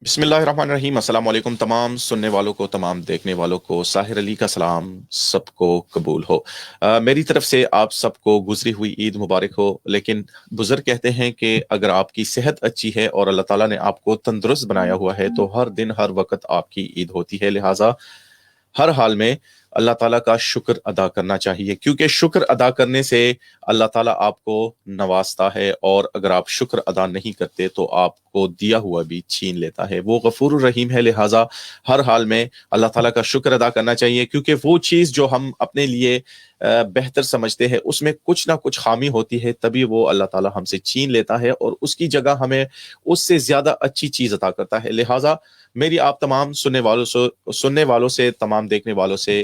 بسم اللہ الرحمن الرحیم۔ السلام علیکم تمام سننے والوں کو، تمام دیکھنے والوں کو، ساحر علی کا سلام سب کو قبول ہو۔ میری طرف سے آپ سب کو گزری ہوئی عید مبارک ہو۔ لیکن بزرگ کہتے ہیں کہ اگر آپ کی صحت اچھی ہے اور اللہ تعالیٰ نے آپ کو تندرست بنایا ہوا ہے تو ہر دن ہر وقت آپ کی عید ہوتی ہے، لہٰذا ہر حال میں اللہ تعالیٰ کا شکر ادا کرنا چاہیے، کیونکہ شکر ادا کرنے سے اللہ تعالیٰ آپ کو نوازتا ہے، اور اگر آپ شکر ادا نہیں کرتے تو آپ کو دیا ہوا بھی چھین لیتا ہے۔ وہ غفور الرحیم ہے، لہٰذا ہر حال میں اللہ تعالیٰ کا شکر ادا کرنا چاہیے، کیونکہ وہ چیز جو ہم اپنے لیے بہتر سمجھتے ہیں اس میں کچھ نہ کچھ خامی ہوتی ہے، تبھی وہ اللہ تعالیٰ ہم سے چھین لیتا ہے اور اس کی جگہ ہمیں اس سے زیادہ اچھی چیز عطا کرتا ہے۔ لہٰذا میری آپ تمام سننے والوں سے تمام دیکھنے والوں سے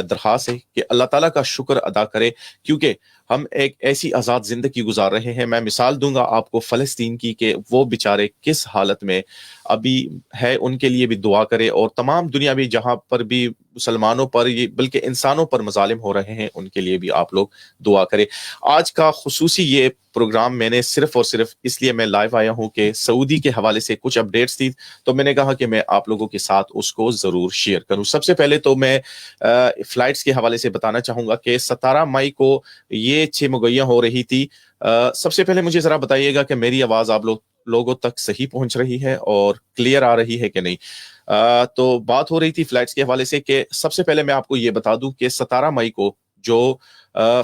درخواست ہے کہ اللہ تعالیٰ کا شکر ادا کرے، کیونکہ ہم ایک ایسی آزاد زندگی گزار رہے ہیں۔ میں مثال دوں گا آپ کو فلسطین کی، کہ وہ بیچارے کس حالت میں ابھی ہے، ان کے لیے بھی دعا کرے، اور تمام دنیا بھی جہاں پر بھی مسلمانوں پر بلکہ انسانوں پر مظالم ہو رہے ہیں ان کے لیے بھی آپ لوگ دعا کرے۔ آج کا خصوصی یہ پروگرام میں نے صرف اور صرف اس لیے میں لائیو آیا ہوں کہ سعودی کے حوالے سے کچھ اپڈیٹس تھی، تو میں نے کہا کہ میں آپ لوگوں کے ساتھ اس کو ضرور شیئر کروں۔ سب سے پہلے تو میں فلائٹس کے حوالے سے بتانا چاہوں گا کہ 17 مئی کو یہ 6 مگویاں ہو رہی تھی۔ سب سے پہلے مجھے ذرا بتائیے گا کہ میری آواز آپ لوگوں تک صحیح پہنچ رہی ہے اور کلیئر آ رہی ہے کہ نہیں۔ تو بات ہو رہی تھی فلائٹس کے حوالے سے، کہ سب سے پہلے میں آپ کو یہ بتا دوں کہ 17 مئی کو جو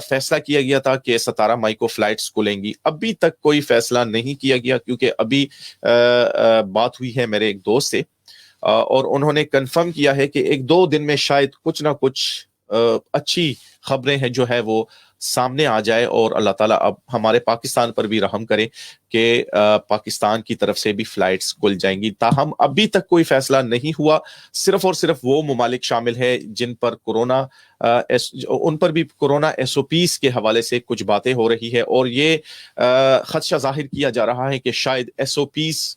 فیصلہ کیا گیا تھا کہ 17 مئی کو فلائٹس کھلیں گی، ابھی تک کوئی فیصلہ نہیں کیا گیا، کیونکہ ابھی بات ہوئی ہے میرے ایک دوست سے، اور انہوں نے کنفرم کیا ہے کہ 1-2 دن میں شاید کچھ نہ کچھ اچھی خبریں ہیں جو ہے وہ سامنے آ جائے، اور اللہ تعالیٰ اب ہمارے پاکستان پر بھی رحم کرے کہ پاکستان کی طرف سے بھی فلائٹس کھل جائیں گی۔ تاہم ابھی تک کوئی فیصلہ نہیں ہوا، صرف اور صرف وہ ممالک شامل ہے جن پر ان پر بھی کورونا ایس او پیز کے حوالے سے کچھ باتیں ہو رہی ہے، اور یہ خدشہ ظاہر کیا جا رہا ہے کہ شاید ایس او پیز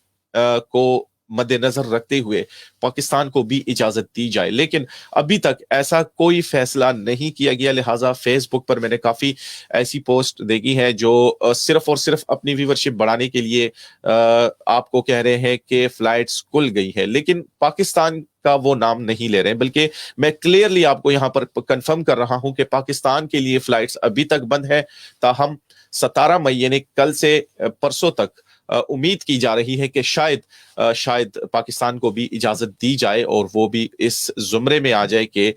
کو مد نظر رکھتے ہوئے پاکستان کو بھی اجازت دی جائے، لیکن ابھی تک ایسا کوئی فیصلہ نہیں کیا گیا۔ لہٰذا فیس بک پر میں نے کافی ایسی پوسٹ دیکھی ہے جو صرف اور صرف اپنی ویورشپ بڑھانے کے لیے آپ کو کہہ رہے ہیں کہ فلائٹس کھل گئی ہے، لیکن پاکستان کا وہ نام نہیں لے رہے ہیں، بلکہ میں کلیئرلی آپ کو یہاں پر کنفرم کر رہا ہوں کہ پاکستان کے لیے فلائٹس ابھی تک بند ہے۔ تاہم 17 مئی یعنی کل سے پرسوں تک امید کی جا رہی ہے کہ شاید پاکستان کو بھی اجازت دی جائے اور وہ بھی اس زمرے میں آ جائے کہ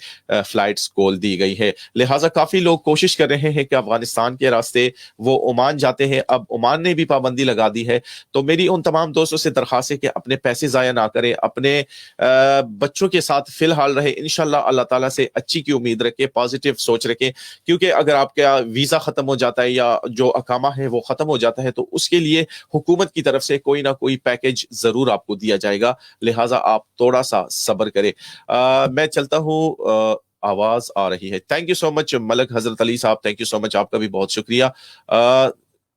فلائٹس کھول دی گئی ہے۔ لہٰذا کافی لوگ کوشش کر رہے ہیں کہ افغانستان کے راستے وہ عمان جاتے ہیں، اب عمان نے بھی پابندی لگا دی ہے۔ تو میری ان تمام دوستوں سے درخواست ہے کہ اپنے پیسے ضائع نہ کریں، اپنے بچوں کے ساتھ فی الحال رہے، انشاءاللہ اللہ تعالیٰ سے اچھی کی امید رکھے، پازیٹیو سوچ رکھیں، کیونکہ اگر آپ کا ویزا ختم ہو جاتا ہے یا جو اقامہ ہے وہ ختم ہو جاتا ہے تو اس کے لیے حکومت کی طرف سے کوئی نہ کوئی پیکج ضرور آپ کو دیا جائے گا، لہٰذا آپ تھوڑا سا صبر کریں۔ میں چلتا ہوں، آواز آ رہی ہے۔ تھینک یو سو مچ ملک حضرت علی صاحب، تھینک یو سو مچ، آپ کا بھی بہت شکریہ۔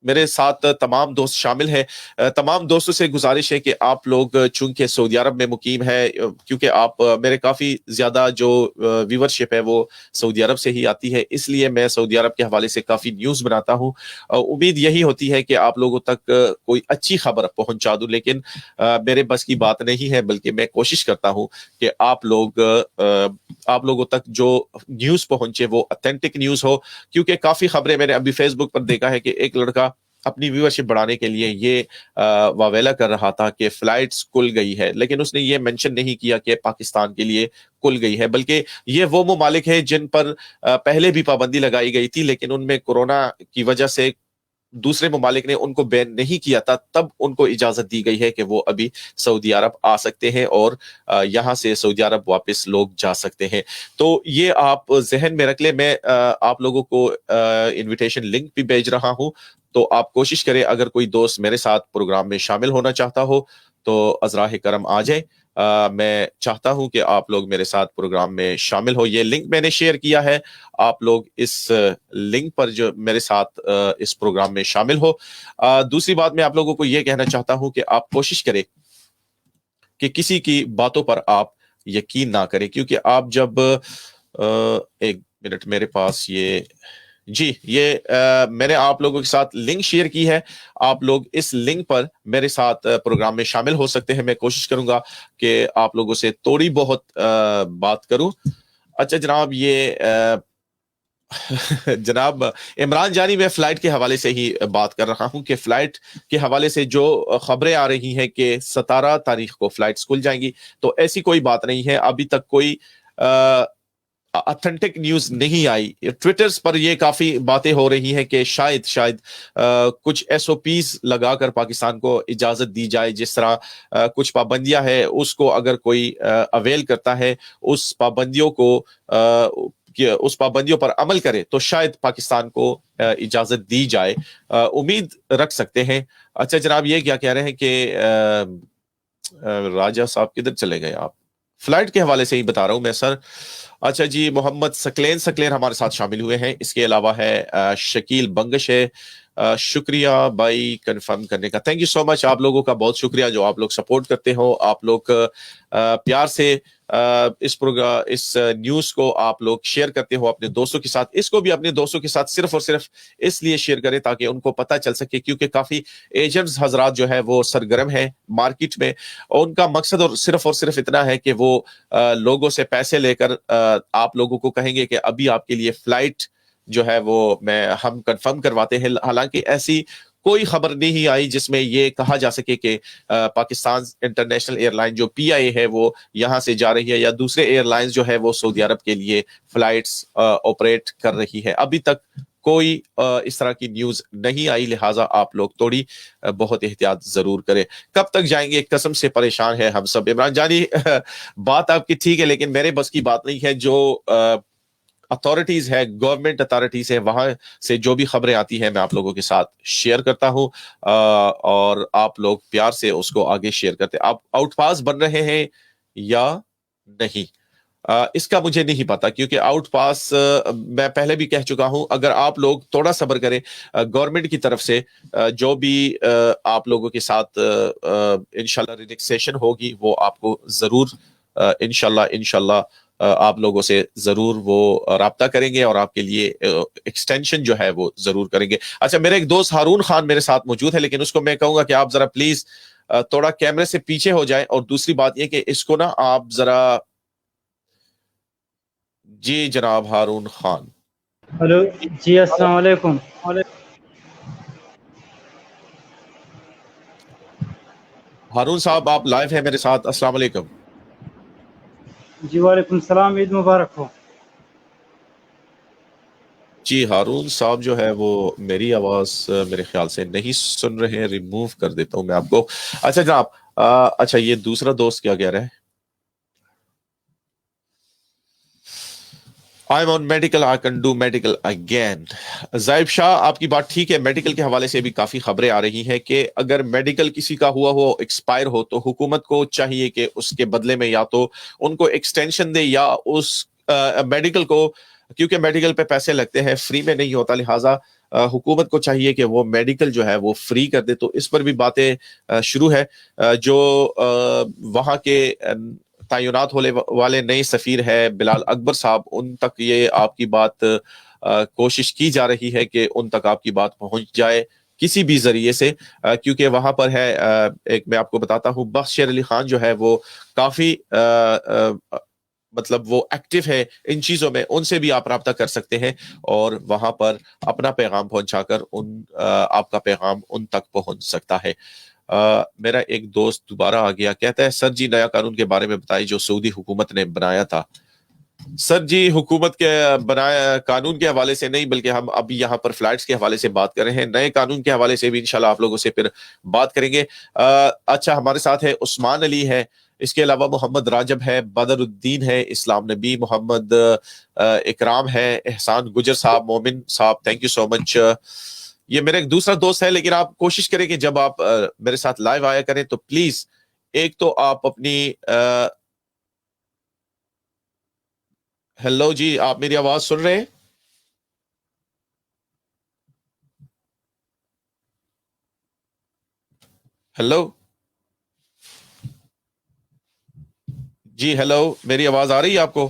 میرے ساتھ تمام دوست شامل ہیں۔ تمام دوستوں سے گزارش ہے کہ آپ لوگ چونکہ سعودی عرب میں مقیم ہے، کیونکہ آپ میرے کافی زیادہ جو ویورشپ ہے وہ سعودی عرب سے ہی آتی ہے، اس لیے میں سعودی عرب کے حوالے سے کافی نیوز بناتا ہوں۔ امید یہی ہوتی ہے کہ آپ لوگوں تک کوئی اچھی خبر پہنچا دوں، لیکن میرے بس کی بات نہیں ہے، بلکہ میں کوشش کرتا ہوں کہ آپ لوگوں تک جو نیوز پہنچے وہ اتھینٹک نیوز ہو، کیونکہ کافی خبریں میں نے ابھی فیس بک پر دیکھا ہے کہ ایک لڑکا اپنی ویورشپ بڑھانے کے لیے یہ واویلا کر رہا تھا کہ فلائٹس کھل گئی ہے، لیکن اس نے یہ مینشن نہیں کیا کہ پاکستان کے لیے کھل گئی ہے، بلکہ یہ وہ ممالک ہیں جن پر پہلے بھی پابندی لگائی گئی تھی، لیکن ان میں کورونا کی وجہ سے دوسرے ممالک نے ان کو بین نہیں کیا تھا، تب ان کو اجازت دی گئی ہے کہ وہ ابھی سعودی عرب آ سکتے ہیں اور یہاں سے سعودی عرب واپس لوگ جا سکتے ہیں۔ تو یہ آپ ذہن میں رکھ لیں، میں آپ لوگوں کو انویٹیشن لنک بھی بھیج رہا ہوں، تو آپ کوشش کریں اگر کوئی دوست میرے ساتھ پروگرام میں شامل ہونا چاہتا ہو تو ازراہ کرم آ جائیں۔ میں چاہتا ہوں کہ آپ لوگ میرے ساتھ پروگرام میں شامل ہو۔ یہ لنک میں نے شیئر کیا ہے، آپ لوگ اس لنک پر جو میرے ساتھ اس پروگرام میں شامل ہو۔ دوسری بات میں آپ لوگوں کو یہ کہنا چاہتا ہوں کہ آپ کوشش کریں کہ کسی کی باتوں پر آپ یقین نہ کریں، کیونکہ آپ جب ایک منٹ، میرے پاس یہ جی یہ میں نے آپ لوگوں کے ساتھ لنک شیئر کی ہے، آپ لوگ اس لنک پر میرے ساتھ پروگرام میں شامل ہو سکتے ہیں۔ میں کوشش کروں گا کہ آپ لوگوں سے تھوڑی بہت بات کروں۔ اچھا جناب، یہ جناب عمران جانی، میں فلائٹ کے حوالے سے ہی بات کر رہا ہوں کہ فلائٹ کے حوالے سے جو خبریں آ رہی ہیں کہ 17 تاریخ کو فلائٹس کھل جائیں گی، تو ایسی کوئی بات نہیں ہے، ابھی تک کوئی اتھینٹک نیوز نہیں آئی۔ ٹویٹرز پر یہ کافی باتیں ہو رہی ہیں کہ شاید کچھ ایس او پیز لگا کر پاکستان کو اجازت دی جائے، جس طرح کچھ پابندیاں ہیں اس کو اگر کوئی اویل کرتا ہے، اس پابندیوں کو کہ اس پابندیوں پر عمل کرے تو شاید پاکستان کو اجازت دی جائے، امید رکھ سکتے ہیں۔ اچھا جناب، یہ کیا کہہ رہے ہیں کہ راجہ صاحب کدھر چلے گئے آپ؟ فلائٹ کے حوالے سے ہی بتا رہا ہوں میں سر۔ اچھا جی، محمد سکلین ہمارے ساتھ شامل ہوئے ہیں، اس کے علاوہ ہے شکیل بنگش ہے۔ شکریہ بھائی کنفرم کرنے کا، تھینک یو سو مچ، آپ لوگوں کا بہت شکریہ جو آپ لوگ سپورٹ کرتے ہو، آپ لوگ پیار سے اس نیوز کو آپ لوگ شیئر کرتے ہو اپنے دوستوں کے ساتھ۔ اس کو بھی اپنے دوستوں کے ساتھ صرف اور صرف اس لیے شیئر کریں تاکہ ان کو پتہ چل سکے، کیونکہ کافی ایجنٹس حضرات جو ہے وہ سرگرم ہیں مارکیٹ میں، اور ان کا مقصد اور صرف اتنا ہے کہ وہ لوگوں سے پیسے لے کر آپ لوگوں کو کہیں گے کہ ابھی آپ کے لیے فلائٹ جو ہے وہ ہم کنفرم کرواتے ہیں، حالانکہ ایسی کوئی خبر نہیں آئی جس میں یہ کہا جا سکے کہ پاکستان انٹرنیشنل ایئر لائن جو پی آئی ہے وہ یہاں سے جا رہی ہے، یا دوسرے ایئر لائنز جو ہے وہ سعودی عرب کے لیے فلائٹس آپریٹ کر رہی ہے۔ ابھی تک کوئی اس طرح کی نیوز نہیں آئی، لہٰذا آپ لوگ تھوڑی بہت احتیاط ضرور کریں۔ کب تک جائیں گے، قسم سے پریشان ہے ہم سب۔ عمران جانی، بات آپ کی ٹھیک ہے لیکن میرے بس کی بات نہیں ہے۔ جو اتھارٹیز ہے، گورنمنٹ اتھارٹیز ہے، وہاں سے جو بھی خبریں آتی ہیں میں آپ لوگوں کے ساتھ شیئر کرتا ہوں، اور آپ لوگ پیار سے اس کو آگے شیئر کرتے۔ آپ آؤٹ پاس بن رہے ہیں یا نہیں، اس کا مجھے نہیں پتا، کیونکہ آؤٹ پاس میں پہلے بھی کہہ چکا ہوں، اگر آپ لوگ تھوڑا صبر کریں، گورنمنٹ کی طرف سے جو بھی آپ لوگوں کے ساتھ انشاءاللہ ریلیکسیشن ہوگی وہ آپ کو ضرور انشاءاللہ آپ لوگوں سے ضرور وہ رابطہ کریں گے، اور آپ کے لیے ایکسٹینشن جو ہے وہ ضرور کریں گے۔ اچھا، میرے ایک دوست ہارون خان میرے ساتھ موجود ہے، لیکن اس کو میں کہوں گا کہ آپ ذرا پلیز تھوڑا کیمرے سے پیچھے ہو جائیں، اور دوسری بات یہ کہ اس کو نا آپ ذرا، جی جناب ہارون خان۔ ہلو جی، السلام علیکم۔ ہارون صاحب آپ لائیو ہیں میرے ساتھ، السلام علیکم۔ جی وعلیکم السلام، عید مبارک ہو۔ جی ہارون صاحب جو ہے وہ میری آواز میرے خیال سے نہیں سن رہے ہیں، ریموو کر دیتا ہوں میں آپ کو۔ اچھا جناب، اچھا یہ دوسرا دوست کیا کہہ رہا ہے؟ I'm on medical, I can do medical again۔ زائب شاہ، آپ کی بات ٹھیک ہے، میڈیکل کے حوالے سے بھی کافی خبریں آ رہی ہیں کہ اگر میڈیکل کسی کا ہوا ہو ایکسپائر ہو تو حکومت کو چاہیے کہ اس کے بدلے میں یا تو ان کو ایکسٹینشن دے، یا اس میڈیکل کو، کیونکہ میڈیکل پہ پیسے لگتے ہیں، فری میں نہیں ہوتا، لہٰذا حکومت کو چاہیے کہ وہ میڈیکل جو ہے وہ فری کر دے۔ تو اس پر بھی باتیں شروع ہے۔ جو وہاں کے تعینات ہونے والے نئے سفیر ہے بلال اکبر صاحب، ان تک یہ آپ کی بات کوشش کی جا رہی ہے کہ ان تک آپ کی بات پہنچ جائے کسی بھی ذریعے سے، کیونکہ وہاں پر ہے ایک، میں آپ کو بتاتا ہوں، بخش شیر علی خان جو ہے وہ کافی مطلب وہ ایکٹیو ہے ان چیزوں میں، ان سے بھی آپ رابطہ کر سکتے ہیں، اور وہاں پر اپنا پیغام پہنچا کر آپ کا پیغام ان تک پہنچ سکتا ہے۔ میرا ایک دوست دوبارہ آ گیا، کہتا ہے سر جی نیا قانون کے بارے میں بتائیے جو سعودی حکومت نے بنایا تھا۔ سر جی حکومت کے بنایا قانون کے حوالے سے نہیں، بلکہ ہم ابھی یہاں پر فلائٹس کے حوالے سے بات کر رہے ہیں، نئے قانون کے حوالے سے بھی انشاءاللہ آپ لوگوں سے پھر بات کریں گے۔ اچھا، ہمارے ساتھ ہے عثمان علی ہے، اس کے علاوہ محمد راجب ہے، بدر الدین ہے، اسلام نبی، محمد اکرام ہے، احسان گجر صاحب، مومن صاحب، تھینک یو سو مچ۔ یہ میرا ایک دوسرا دوست ہے، لیکن آپ کوشش کریں کہ جب آپ میرے ساتھ لائیو آیا کریں تو پلیز ایک تو آپ اپنی ہیلو جی، آپ میری آواز سن رہے ہیں؟ ہیلو جی، ہیلو، میری آواز آ رہی ہے آپ کو؟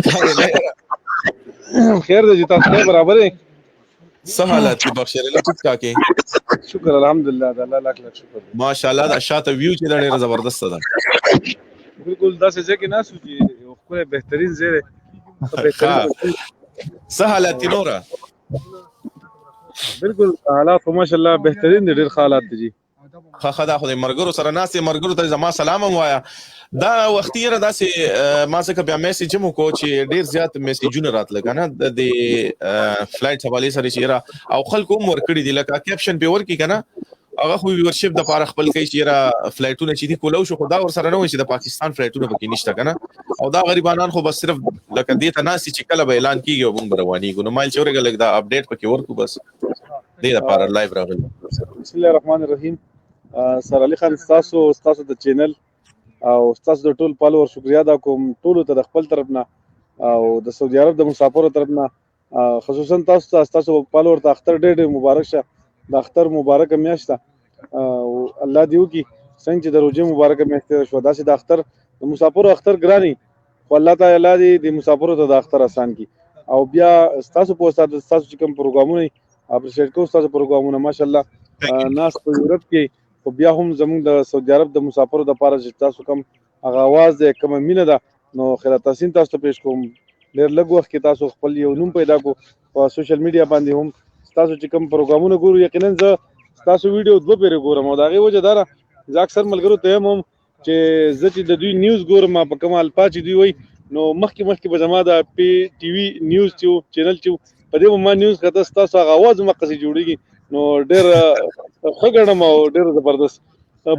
ښکارې نه یاره. خیر دی جی، تاسو ته برابر یې؟ څه حالات دي بخشیر علي؟ ټیک ټاک یې؟ شکر الحمدلله، د الله لاک لاک شکر دی. ماشاءالله، دا شاته ویو چې دا ډېره زبردسته ده. بالکل داسې ځای کې ناست وو چې یو ښکلی بهترین ځای دی. څه حالات دي نوره؟ بالکل حالات خو ماشاءالله بهترین دي، ډېر ښه حالات دي جی. ښه دا خو د ملګرو سره ناست یې، ملګرو ته زما سلام هم وایه. دا وختي یاره داسې ما ځکه بیا میسیج هم وکړو چې ډېر زیات میسیجونه راتله که نه د فلایټ حوالې سره چې یاره، او خلکو هم ورکړي دي، لکه کیپشن پې ورکړي که نه، هغه خو ویورشپ دپاره خپل کوي چې یاره فلایټونه چې دي کولو شو، خو دا ورسره نه وایي چې د پاکستان فلایټونه پکې نشته که نه، او دا غریبانان خو بس صرف لکه دې ته ناست دي چې کله به اعلان کېږي او موږ به روانېږو. نو مایل چې ورېږه لږ دا اپډیټ پکې ورکړو، بس دې دپاره لایو راغلي. بسم الله الرحمن الرحیم. سر علي خان ستاسو د چینل او ستاسو د ټول فالوور شکریا ادا کوم، ټولو ته د خپل طرف نه او د سعودي عرب د مسافرو طرف نه، خصوصا تاسو ته ستاسو فالوور ته اختر ډېر مبارک شه. د اختر مبارکه میاشت ده، او الله دې وکړي څنګه چې د روژې مبارکه میاشت تېره شوه، داسې د اختر د مسافرو اختر ګراني، خو الله تعالی دې د مسافرو ته د اختر آسان کړي. او بیا ستاسو په واسطه ستاسو چې کوم پروګرامونه اپریشیټ کوو، ستاسو پروګرامونه ماشاءالله ناست په یورپ کې، خو بیا هم زموږ د سعودي عرب د مسافرو دپاره چې تاسو کوم هغه اواز دی، کومه مینه ده، نو خیرات تحسین تاسو ته پیش کوم. ډېر لږ وخت کې تاسو خپل یو نوم پیدا کو په سوشل میډیا باندې، هم ستاسو چې کوم پروګرامونه ګورو، یقینا زه ستاسو ویډیو 2 پیرې ګورم، او د هغې وجه دا ده زه اکثر ملګرو ته یم هم چې زه چې د دوی نیوز ګورم په کوم الفاظ چې دوی وایي، نو مخکې به زما د پی ټي وي نیوز چې چینل چې په دې به ما نیوز کته، ستاسو هغه اواز مقصې جوړېږي، نو ډېر ښه ګڼم او ډېر زبردست.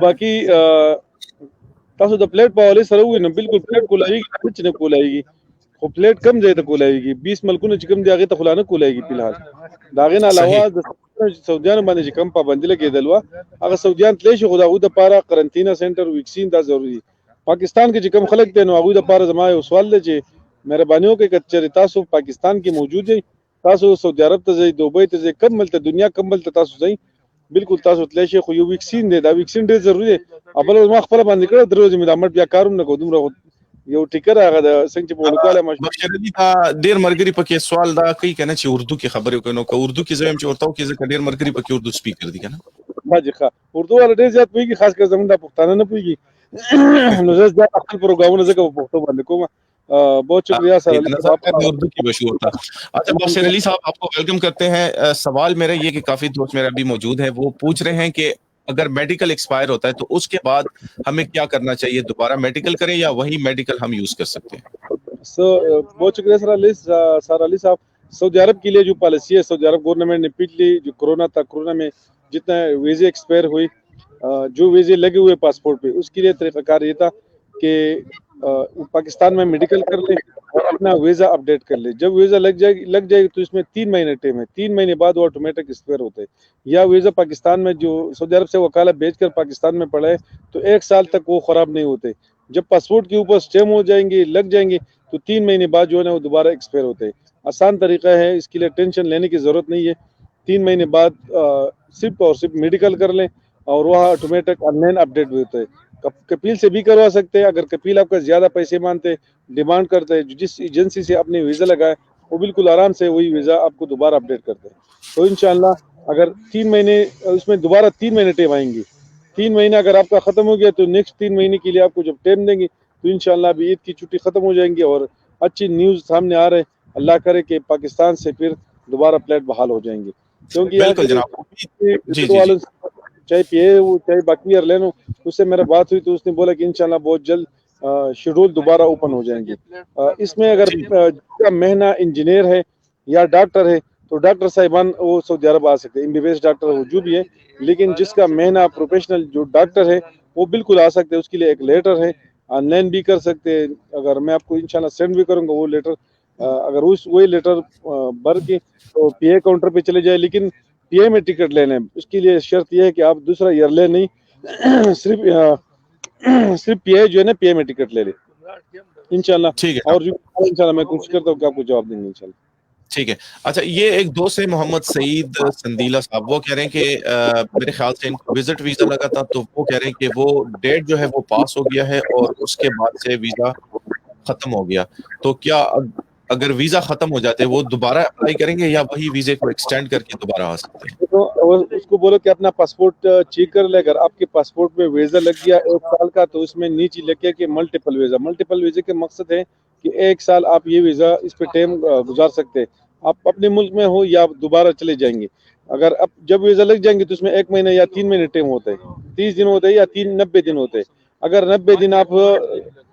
باقي تاسو د پلیټ په حوالې سره ووایي، نو بالکل پلیټ کولایږي، هېڅ نه کولایږي، خو پلیټ کم ځای ته کولایږي. 20 ملکونه چې کوم دي هغې ته خو لا نه کولایږي فی الحال. د هغې نه علاوه د سعودیانو باندې چې کوم پابندي لګېدل وه، هغه سعودیان تللی شي، خو د هغوی دپاره قرنطینه سینټر، ویکسین دا ضروري دي. پاکستان کې چې کوم خلک دی، نو هغوی دپاره زما یو سوال دی چې مهرباني وکړئ که چېرې تاسو پاکستان کې موجود یئ، تاسو سعودي عرب ته ځئ، دوبۍ ته ځئ، کوم ملک ته دنیا کوم ملک ته تاسو ځئ، بالکل تاسو تللی شئ، خو یو ویکسین دی، دا ویکسین ډېر ضروري دی. او بله ورځ ما خپله باندې کړی 3 ورځې مې دا مټ بیا کار هم نه کوو، دومره یو ټیکر هغه د څنګه چې په وړوکوالی بخشیر علي دا ډېر ملګري پکې سوال دا کوي که نه چې اردو کې خبرې وکړي، نو که اردو کې زه وایم چې ورته وکړي، ځکه ډېر ملګري پکې اردو سپیکر دي که نه. جی ښه، اردو والا ډېر زیات پوهېږي، خاص کر زموږ دا پښتانه نه پوهېږي، نو زه زیات خپل پروګرامونه ځکه په پښتو باندې کوم. بہت شکریہ سر علی صاحب. اردو کی مشہور تھا. اچھا بخشیر علی صاحب، آپ کو ویلکم کرتے ہیں. سوال میرا یہ کہ کافی دوست میرے ابھی موجود ہیں، وہ پوچھ رہے ہیں کہ اگر میڈیکل ایکسپائر ہوتا ہے تو اس کے بعد ہمیں کیا کرنا چاہیے؟ دوبارہ میڈیکل کریں یا وہی میڈیکل ہم یوز کر سکتے ہیں؟ بہت شکریہ سر علی صاحب. سعودی عرب کے لیے جو پالیسی ہے، سعودی عرب گورنمنٹ نے پچھلی جو کرونا تھا، کرونا میں جتنا ویزے ایکسپائر ہوئی، جو ویزے لگے ہوئے پاسپورٹ پہ، اس کے لیے طریقہ کار یہ تھا کہ پاکستان میں میڈیکل کر لے اور اپنا ویزا اپڈیٹ کر لے. جب ویزا لگ جائے تو اس میں 3 مہینے ٹائم ہے، 3 مہینے بعد وہ آٹومیٹک ایکسپائر ہوتا ہے. یا ویزا پاکستان میں جو سعودی عرب سے وکالت بھیج کر پاکستان میں پڑا ہے تو 1 سال تک وہ خراب نہیں ہوتے. جب پاسپورٹ کے اوپر اسٹیمپ ہو جائیں گے، لگ جائیں گے، تو 3 مہینے بعد جو ہے نا وہ دوبارہ ایکسپائر ہوتے ہیں. آسان طریقہ ہے، اس کے لیے ٹینشن لینے کی ضرورت نہیں ہے. 3 مہینے بعد صرف اور صرف میڈیکل کر لیں اور وہ آٹومیٹک آن لائن اپڈیٹ بھی ہوتا ہے. کپیل سے بھی کروا سکتے ہیں. اگر کپیل آپ کا زیادہ پیسے مانتے، ڈیمانڈ کرتے ہیں، جس ایجنسی سے آپ نے ویزا لگایا وہ بالکل آرام سے وہی ویزا آپ کو دوبارہ اپڈیٹ کرتے ہیں. تو انشاءاللہ اگر 3 مہینے اس میں دوبارہ 3 مہینے ٹائم آئیں گے. 3 مہینے اگر آپ کا ختم ہو گیا تو نیکسٹ 3 مہینے کے لیے آپ کو جب ٹائم دیں گے تو انشاءاللہ ابھی عید کی چھٹی ختم ہو جائیں گی اور اچھی نیوز سامنے آ رہے. اللہ کرے کہ پاکستان سے پھر دوبارہ فلائٹ بحال ہو جائیں گے. کیونکہ چاہے پی اے ہو چاہے باقی ایئرلائن ہو، اس سے میرا بات ہوئی تو اس نے بولا کہ انشاءاللہ بہت جلد شیڈول دوبارہ اوپن ہو جائیں گے. اس میں اگر مہنہ انجینئر ہے یا ڈاکٹر ہے تو ڈاکٹر صاحبان وہ سعودی عرب آ سکتے ہیں. M B B S doctor وہ جو بھی ہے، لیکن جس کا مہنہ پروفیشنل جو ڈاکٹر ہے وہ بالکل آ سکتے ہیں. اس کے لیے ایک لیٹر ہے، آن لائن بھی کر سکتے ہیں. اگر میں آپ کو انشاءاللہ سینڈ بھی کروں گا وہ لیٹر، اگر وہی لیٹر بھر کے تو پی اے کاؤنٹر پہ چلے جائے. لیکن پی اے میں ٹکٹ لینا ہے، اس کے لیے شرط یہ ہے کہ آپ دوسرا ایئر لائن نہیں، صرف صرف پی آئی جو ہے نا پی آئی میں ٹکٹ لے لے انشاءاللہ. ٹھیک ہے. اور انشاءاللہ میں کوشش کرتا ہوں کہ آپ کو جواب دیں گے انشاءاللہ. ٹھیک ہے. اچھا یہ ایک دوست ہے محمد سعید سندیلا صاحب، وہ کہہ رہے ہیں کہ میرے خیال سے ان کو وزٹ ویزا لگا تھا، تو وہ کہہ رہے ہیں کہ وہ ڈیٹ جو ہے وہ پاس ہو گیا ہے اور اس کے بعد سے ویزا ختم ہو گیا، تو کیا اگر ویزا ختم ہو جاتے وہ دوبارہ اپلائی کریں گے یا وہی ویزے کو ایکسٹینڈ کر کے دوبارہ آ سکتے ہیں؟ تو اس کو بولو کہ اپنا پاسپورٹ چیک کر لے. اگر آپ کے پاسپورٹ میں ویزا لگ گیا 1 سال کا تو اس میں نیچے لکھے کہ ملٹیپل ویزا. ملٹیپل ویزا کے مقصد ہے کہ 1 سال آپ یہ ویزا اس پہ ٹائم گزار سکتے ہیں. آپ اپنے ملک میں ہو یا آپ دوبارہ چلے جائیں گے. اگر اب جب ویزا لگ جائیں گے تو اس میں 1 مہینہ یا 3 مہینے ٹائم ہوتا ہے، 30 دن ہوتے ہیں یا 90 دن ہوتے ہیں. اگر 90 دن آپ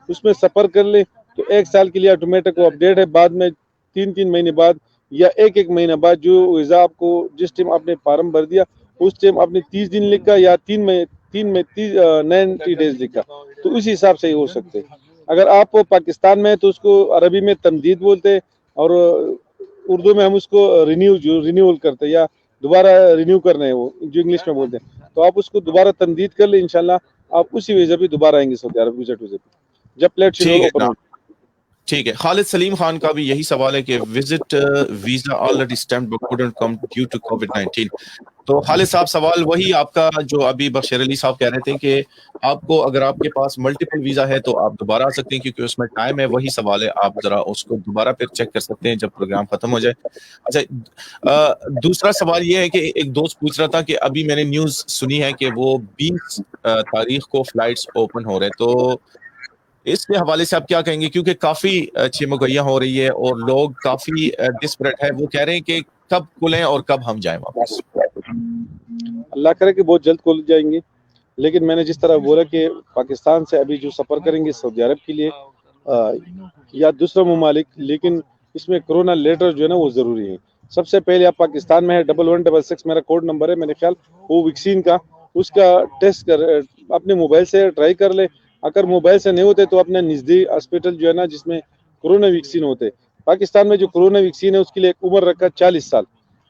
اس میں سفر کر لیں تو 1 سال کے لیے آٹومیٹک اپڈیٹ ہے. بعد میں 3 مہینے بعد یا 1 مہینہ بعد جو ویزا آپ کو جس ٹائم آپ نے فارم بھر دیا اس ٹائم آپ نے 30 دن لکھا یا 90 ڈیز لکھا تو اسی حساب سے ہی ہو سکتے. اگر آپ پاکستان میں تو اس کو عربی میں تمدید بولتے ہیں اور اردو میں ہم اس کو رینیول کرتے یا دوبارہ رینیو کرنا ہے وہ جو انگلش میں بولتے ہیں. تو آپ اس کو دوبارہ تمدید کر لیں انشاءاللہ آپ اسی ویزا پہ دوبارہ آئیں گے سعودی عرب وزٹ ویزا پہ جب پلیٹ ٹھیک ہے اوپن جناب. ہو. ٹھیک ہے. خالد سلیم خان کا بھی یہی سوال ہے کہ visit visa already stamped but couldn't come due to COVID-19. تو خالد صاحب سوال وہی آپ کا جو ابھی بشیر علی صاحب کہہ رہے تھے کہ آپ کو اگر آپ کے پاس ملٹیپل ویزا ہے تو آپ دوبارہ آ سکتے ہیں کیونکہ اس میں ٹائم ہے. وہی سوال ہے، آپ ذرا اس کو دوبارہ پھر چیک کر سکتے ہیں جب پروگرام ختم ہو جائے. اچھا دوسرا سوال یہ ہے کہ ایک دوست پوچھ رہا تھا کہ ابھی میں نے نیوز سنی ہے کہ وہ 20 تاریخ کو فلائٹس اوپن ہو رہے، تو اس کے حوالے سے آپ کیا کہیں گے؟ کیونکہ کافی اچھی مہیا ہو رہی ہے اور لوگ کافی ڈسپریٹ ہے، وہ کہہ رہے ہیں کہ کب کھلیں اور کب ہم جائیں واپس. اللہ کرے کہ بہت جلد کھول جائیں گے. لیکن میں نے جس طرح بولا کہ پاکستان سے ابھی جو سفر کریں گے سعودی عرب کے لیے یا دوسرا ممالک، لیکن اس میں کرونا لیٹر جو ہے نا وہ ضروری ہے. سب سے پہلے آپ پاکستان میں ہے 1166 میرا کوڈ نمبر ہے، میرے خیال وہ ویکسین کا اس کا ٹیسٹ کر اپنے موبائل سے ٹرائی کر لے. اگر موبائل سے نہیں ہوتے تو اپنے نزدیک ہاسپٹل جو ہے نا جس میں کرونا ویکسین ہوتے. پاکستان میں جو کرونا ویکسین ہے اس کے لیے ایک عمر رکھا 40 سال.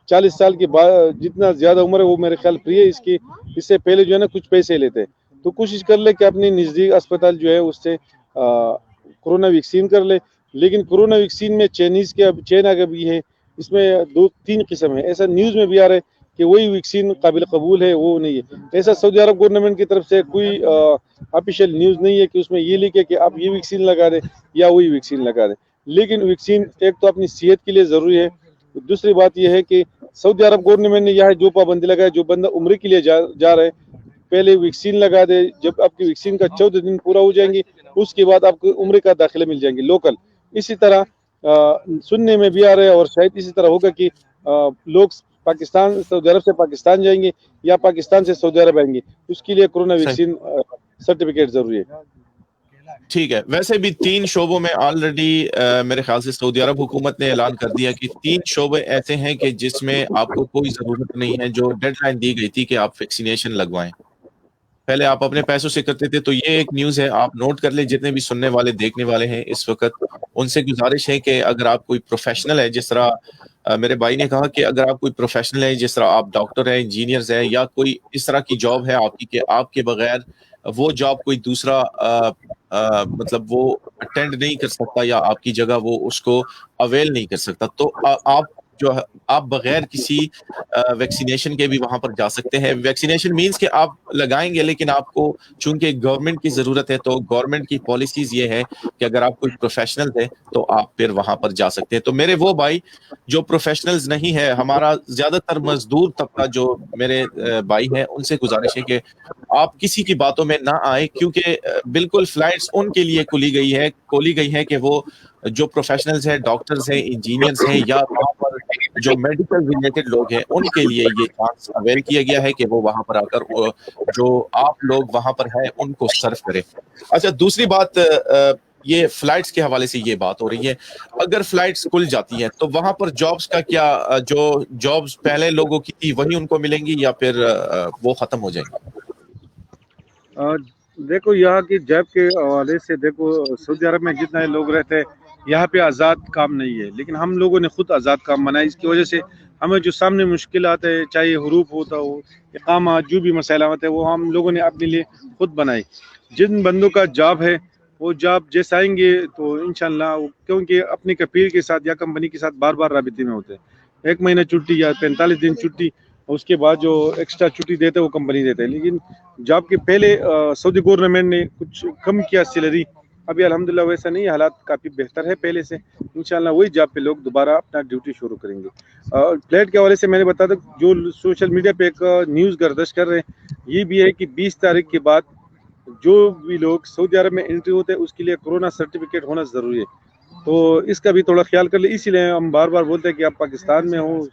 40 سال کے بعد جتنا زیادہ عمر ہے وہ میرے خیال فری ہے اس کی. اس سے پہلے جو ہے نا کچھ پیسے لیتے. تو کوشش کر لے کہ اپنی نزدیک اسپتال جو ہے اس سے کرونا ویکسین کر لے. لیکن کرونا ویکسین میں چائنا کا بھی ہے، اس میں 2-3 قسم ہے. ایسا نیوز میں بھی آ رہا ہے کہ وہی ویکسین قابل قبول ہے وہ نہیں ہے. ایسا سعودی عرب گورنمنٹ کی طرف سے کوئی آفیشیل نیوز نہیں ہے کہ اس میں یہ لکھے کہ آپ یہ ویکسین لگا دیں یا وہی ویکسین لگا دیں. لیکن ویکسین ایک تو اپنی صحت کے لیے ضروری ہے. دوسری بات یہ ہے کہ سعودی عرب گورنمنٹ نے یہاں جو پابندی لگائی، جو بندہ عمرے کے لیے جا رہے پہلے ویکسین لگا دے. جب آپ کی ویکسین کا 14 دن پورا ہو جائیں گے اس کے بعد آپ کو عمرے کا داخلے مل جائیں گے لوکل. اسی طرح سننے میں بھی آ رہا ہے اور شاید اسی طرح ہوگا کہ لوگ پاکستان سعودی عرب سے پاکستان جائیں گے یا پاکستان سے سعودی عرب آئیں گے، اس کے لیے کرونا ویکسین سرٹیفکیٹ ضروری ہے. ٹھیک ہے. ویسے بھی 3 شعبوں میں آلریڈی میرے خیال سے سعودی عرب حکومت نے اعلان کر دیا کہ 3 شعبے ایسے ہیں کہ جس میں آپ کو کوئی ضرورت نہیں ہے، جو ڈیڈ لائن دی گئی تھی کہ آپ ویکسینیشن لگوائیں. پہلے آپ اپنے پیسوں سے کرتے تھے، تو یہ ایک نیوز ہے، آپ نوٹ کر لیں. جتنے بھی سننے والے دیکھنے والے ہیں اس وقت ان سے گزارش ہے کہ اگر آپ کوئی پروفیشنل ہے، جس طرح میرے بھائی نے کہا کہ اگر آپ کوئی پروفیشنل ہے، جس طرح آپ ڈاکٹر ہیں، انجینئرز ہیں، یا کوئی اس طرح کی جاب ہے آپ کی کہ آپ کے بغیر وہ جاب کوئی دوسرا مطلب وہ اٹینڈ نہیں کر سکتا یا آپ کی جگہ وہ اس کو اویل نہیں کر سکتا، تو آپ بغیر کسی ویکسینیشن کے بھی وہاں پر جا سکتے ہیں. ویکسینیشن مینز کہ آپ لگائیں گے، لیکن آپ کو چونکہ گورنمنٹ کی ضرورت ہے تو گورنمنٹ کی پالیسیز یہ ہے کہ اگر آپ کوئی پروفیشنل ہے تو آپ پھر وہاں پر جا سکتے ہیں. تو میرے وہ بھائی جو پروفیشنلز نہیں ہے، ہمارا زیادہ تر مزدور طبقہ جو میرے بھائی ہیں، ان سے گزارش ہے کہ آپ کسی کی باتوں میں نہ آئے، کیونکہ بالکل فلائٹس ان کے لیے کھولی گئی ہے کہ وہ جو پروفیشنلز ہیں، ڈاکٹرز ہیں، انجینئرز ہیں، یا وہاں پر جو میڈیکل ریلیٹڈ لوگ ہیں، ان کے لیے یہ چانس اویل کیا گیا ہے کہ وہ وہاں پر آ کر جو آپ لوگ وہاں پر ہیں ان کو سرو کریں. اچھا دوسری بات، یہ فلائٹس کے حوالے سے یہ بات ہو رہی ہے، اگر فلائٹس کھل جاتی ہیں تو وہاں پر جابز کا کیا، جو جابز پہلے لوگوں کی تھی وہی ان کو ملیں گی یا پھر وہ ختم ہو جائیں گی؟ دیکھو یہاں کی جاب کے حوالے سے دیکھو سعودی عرب میں جتنے لوگ رہتے ہیں یہاں پہ آزاد کام نہیں ہے، لیکن ہم لوگوں نے خود آزاد کام بنایا. اس کی وجہ سے ہمیں جو سامنے مشکلات ہے، چاہے حروف ہوتا ہو، اقامہ، جو بھی مسائل آتے ہیں وہ ہم لوگوں نے اپنے لیے خود بنائے. جن بندوں کا جاب ہے وہ جاب جیسے آئیں گے تو انشاءاللہ، کیونکہ اپنے کفیل کے ساتھ یا کمپنی کے ساتھ بار بار رابطے میں ہوتے ہیں. 1 مہینہ چھٹی یا 45 دن چھٹی، اور اس کے بعد جو ایکسٹرا چھٹی دیتے وہ کمپنی دیتے ہیں. لیکن جاب کے پہلے سعودی گورنمنٹ نے کچھ کم کیا سیلری. ابھی الحمدللہ ویسا نہیں ہے، حالات کافی بہتر ہے پہلے سے. انشاءاللہ وہی جاب پہ لوگ دوبارہ اپنا ڈیوٹی شروع کریں گے. فلیٹ کے حوالے سے میں نے بتا دوں، جو سوشل میڈیا پہ ایک نیوز گردش کر رہے ہیں، یہ بھی ہے کہ 20 تاریخ کے بعد جو بھی لوگ سعودی عرب میں انٹری ہوتے ہیں اس کے لیے کورونا سرٹیفکیٹ ہونا ضروری ہے. تو اس کا بھی تھوڑا خیال کر لیں. اسی لیے ہم بار بار بولتے ہیں کہ آپ پاکستان میں ہوں،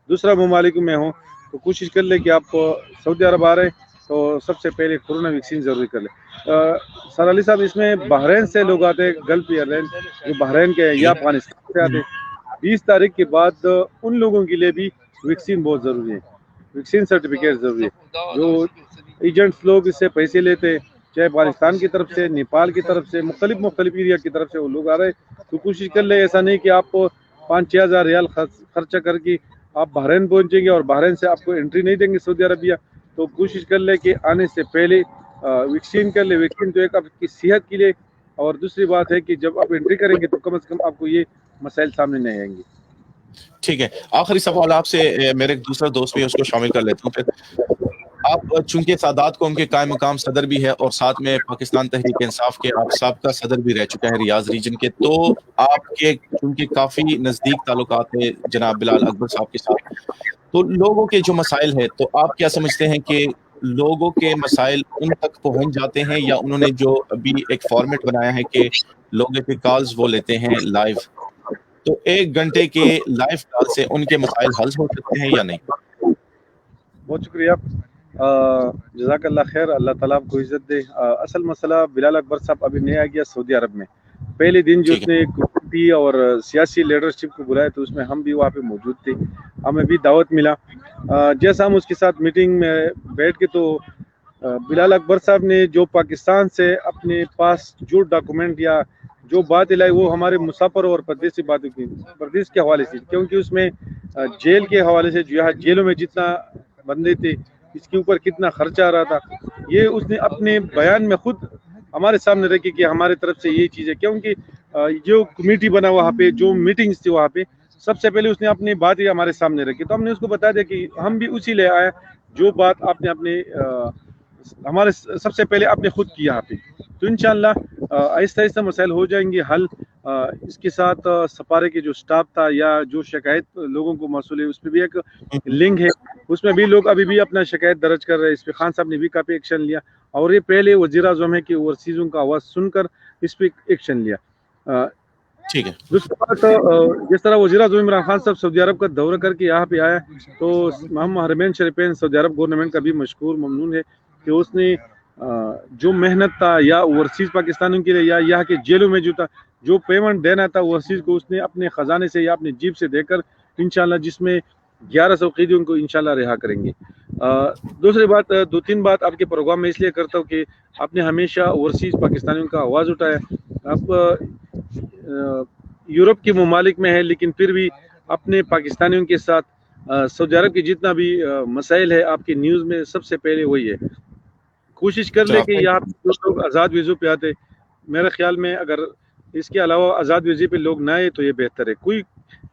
دوسرا ممالک میں ہوں، تو کوشش کر لیں کہ آپ سعودی عرب آ رہے ہیں تو سب سے پہلے کورونا ویکسین ضروری کر لیں. سر علی صاحب، اس میں بحرین سے لوگ آتے ہیں، گلف ایئر لائن جو بحرین کے یا افغانستان سے آتے ہیں. 20 تاریخ کے بعد ان لوگوں کے لیے بھی ویکسین بہت ضروری ہے، ویکسین سرٹیفکیٹ ضروری ہے. جو ایجنٹس لوگ اس سے پیسے لیتے، چاہے افغانستان کی طرف سے، نیپال کی طرف سے، مختلف ایریا کی طرف سے وہ لوگ آ رہے ہیں، تو کوشش کر لیں ایسا نہیں کہ آپ 5-6 ہزار ریال خرچہ کر کے آپ بحرین پہنچیں گے اور بحرین سے آپ کو انٹری نہیں دیں گے سعودی عربیہ. تو کوشش کر لیں کہ آنے سے پہلے ویکسین کر لیں. ویکسین تو ایک آپ کی صحت کے لیے، اور دوسری بات ہے کہ جب آپ انٹری کریں گے تو کم از کم آپ کو یہ مسائل سامنے نہیں آئیں گے. ٹھیک ہے، آخری سوال آپ سے، میرے ایک دوسرا دوست بھی ہے، اس کو شامل کر لیتا ہوں پھر. آپ چونکہ سادات قوم کے قائم مقام صدر بھی ہے اور ساتھ میں پاکستان تحریک انصاف کے آپ سابقہ صدر بھی رہ چکے ہیں ریاض ریجن کے، تو آپ کے چونکہ کافی نزدیک تعلقات ہیں جناب بلال اکبر صاحب کے ساتھ، تو لوگوں کے جو مسائل ہیں، تو آپ کیا سمجھتے ہیں کہ لوگوں کے مسائل ان تک پہنچ جاتے ہیں، یا انہوں نے جو ابھی ایک فارمیٹ بنایا ہے کہ لوگوں کے کالز وہ لیتے ہیں لائیو، تو 1 گھنٹے کے لائیو کال سے ان کے مسائل حل ہو سکتے ہیں یا نہیں؟ بہت شکریہ، جزاک اللہ خیر، اللہ تعالیٰ آپ کو عزت دے. اصل مسئلہ بلال اکبر صاحب ابھی نہیں آ گیا سعودی عرب میں. پہلے دن جو ٹھیک اس نے کمیونٹی اور سیاسی لیڈرشپ کو بلایا تو اس میں ہم بھی وہاں پہ موجود تھے، ہمیں بھی دعوت ملا. جیسا ہم اس کے ساتھ میٹنگ میں بیٹھ کے، تو بلال اکبر صاحب نے جو پاکستان سے اپنے پاس جو ڈاکومنٹ یا جو بات لائی، وہ ہمارے مسافر اور پردیسی باتوں کی پردیس کے حوالے سے، کیونکہ اس میں جیل کے حوالے سے، جو یہاں جیلوں میں جتنا بندے تھے، اس کے اوپر کتنا خرچہ آ رہا تھا، یہ اس نے اپنے بیان میں خود ہمارے سامنے رکھی کہ ہمارے طرف سے یہ چیز ہے. کیونکہ جو کمیٹی بنا وہاں پہ، جو میٹنگز تھی وہاں پہ، سب سے پہلے اس نے اپنی بات ہی ہمارے سامنے رکھی. تو ہم نے اس کو بتا دیا کہ ہم بھی اسی لے آئے جو بات آپ نے اپنے ہمارے سب سے پہلے آپ نے خود کی یہاں پہ. تو انشاءاللہ آہستہ آہستہ مسائل ہو جائیں گے حل. اس کے ساتھ سپارے کے جو سٹاف تھا یا جو شکایت لوگوں کو موصول ہے، اس پہ بھی ایک لنک ہے، اس میں بھی لوگ ابھی بھی اپنا شکایت درج کر رہے ہیں. اس پہ خان صاحب نے بھی کافی ایکشن لیا، اور یہ پہلے وزیر اعظم ہے کہ اوورسیزوں کا آواز سن کر اس پہ ایکشن لیا. ٹھیک ہے. دوسری بات، جس طرح وزیر اعظم عمران خان صاحب سعودی عرب کا دورہ کر کے یہاں پہ آیا، تو ہم حرمین شریفین سعودی عرب گورنمنٹ کا بھی مشکور ممنون ہے کہ اس نے جو محنت تھا یا اوورسیز پاکستانیوں کے لیے یا یہاں کے جیلوں میں جو پیمنٹ دینا تھا اوورسیز کو، اس نے اپنے خزانے سے یا اپنے جیب سے دے کر انشاءاللہ، جس میں 1100 قیدیوں کو انشاءاللہ رہا کریں گے. دوسری بات، 2-3 بات آپ کے پروگرام میں اس لیے کرتا ہوں کہ آپ نے ہمیشہ اوورسیز پاکستانیوں کا آواز اٹھایا. آپ یورپ کے ممالک میں ہے، لیکن پھر بھی اپنے پاکستانیوں کے ساتھ سعودی عرب کی جتنا بھی مسائل ہے آپ کی نیوز میں سب سے پہلے وہی ہے. کوشش کر لے کہ یہاں جو لوگ آزاد ویزو پہ آتے، میرے خیال میں اگر اس کے علاوہ آزاد ویزے پہ لوگ نہ آئے تو یہ بہتر ہے.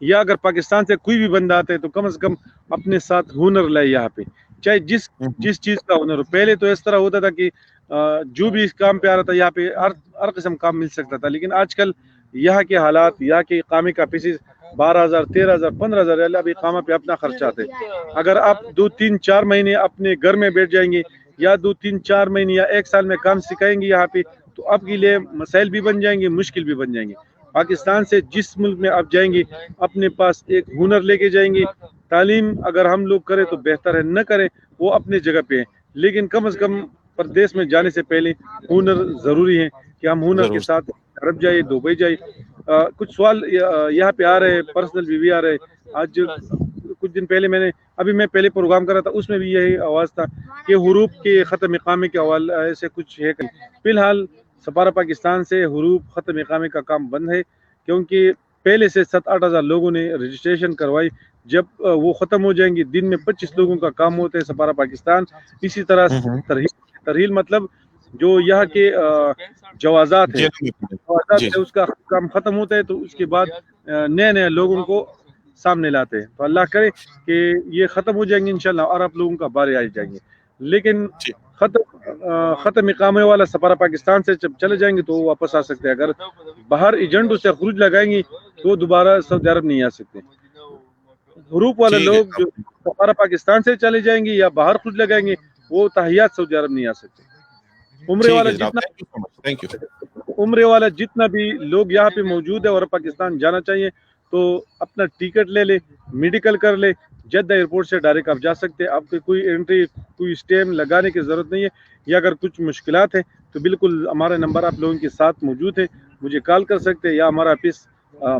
یا اگر پاکستان سے کوئی بھی بندہ آتا ہے تو کم از کم اپنے ساتھ ہنر لائے یہاں پہ، چاہے جس چیز کا ہنر ہو. پہلے تو اس طرح ہوتا تھا کہ جو بھی اس کام پہ آ رہا تھا یہاں پہ ہر قسم کام مل سکتا تھا، لیکن آج کل یہاں کے حالات، یہاں کے اقامے کا فیس 12,000 13,000 15,000 اب اقامہ پہ اپنا خرچہ آتے. اگر آپ 2-3-4 مہینے اپنے گھر میں بیٹھ جائیں گے، یا 2-3-4 مہینے یا 1 سال میں کام سکھائیں گے یہاں پہ، تو آپ کے لیے مسائل بھی بن جائیں گے، مشکل بھی بن جائیں گے. پاکستان سے جس ملک میں آپ جائیں گے اپنے پاس ایک ہنر لے کے جائیں گے. تعلیم اگر ہم لوگ کریں تو بہتر ہے، نہ کریں وہ اپنے جگہ پہ ہے، لیکن کم از کم پردیس میں جانے سے پہلے ہنر ضروری ہے کہ ہم ہنر کے ساتھ عرب جائے، دبئی جائے. کچھ سوال یہاں پہ آ رہے، پرسنل بھی آ رہے. آج کچھ دن پہلے میں پہلے پروگرام کر رہا تھا، اس میں بھی یہی آواز تھا کہ حروف کے ختم اقامے کے حوالے سے کچھ ہے. فی الحال سفارہ پاکستان سے حروف ختم اقامے کا کام بند ہے، کیونکہ پہلے سے 7-8 ہزار لوگوں نے رجسٹریشن کروائی. جب وہ ختم ہو جائیں گی, دن میں 25 لوگوں کا کام ہوتا ہے سفارہ پاکستان. اسی طرح ترحیل مطلب جو یہاں کے جوازات ہے, جی اس کا کام ختم ہوتا ہے تو اس کے بعد نئے لوگوں کو سامنے لاتے ہیں. تو اللہ کرے کہ یہ ختم ہو جائیں گے انشاءاللہ اور آپ لوگوں کا بارے آ جائیں گے. لیکن ختم اقامے والا سفارہ پاکستان سے جب چلے جائیں گے تو وہ واپس آ سکتے ہیں. اگر باہر ایجنٹ سے خروج لگائیں گے تو دوبارہ سعودی عرب نہیں آ سکتے. حروف والے لوگ جو سفارہ پاکستان سے چلے جائیں گے یا باہر خروج لگائیں گے وہ تحیات سعودی عرب نہیں آ سکتے. عمرے والا جتنا بھی لوگ یہاں پہ موجود ہے اور پاکستان جانا چاہیے تو اپنا ٹکٹ لے لے, میڈیکل کر لے, جدہ ایئرپورٹ سے ڈائریکٹ آپ جا سکتے ہیں. آپ کو کوئی انٹری کوئی اسٹیم لگانے کی ضرورت نہیں ہے. یا اگر کچھ مشکلات ہیں تو بالکل ہمارا نمبر آپ لوگوں کے ساتھ موجود ہے, مجھے کال کر سکتے ہیں یا ہمارا آفس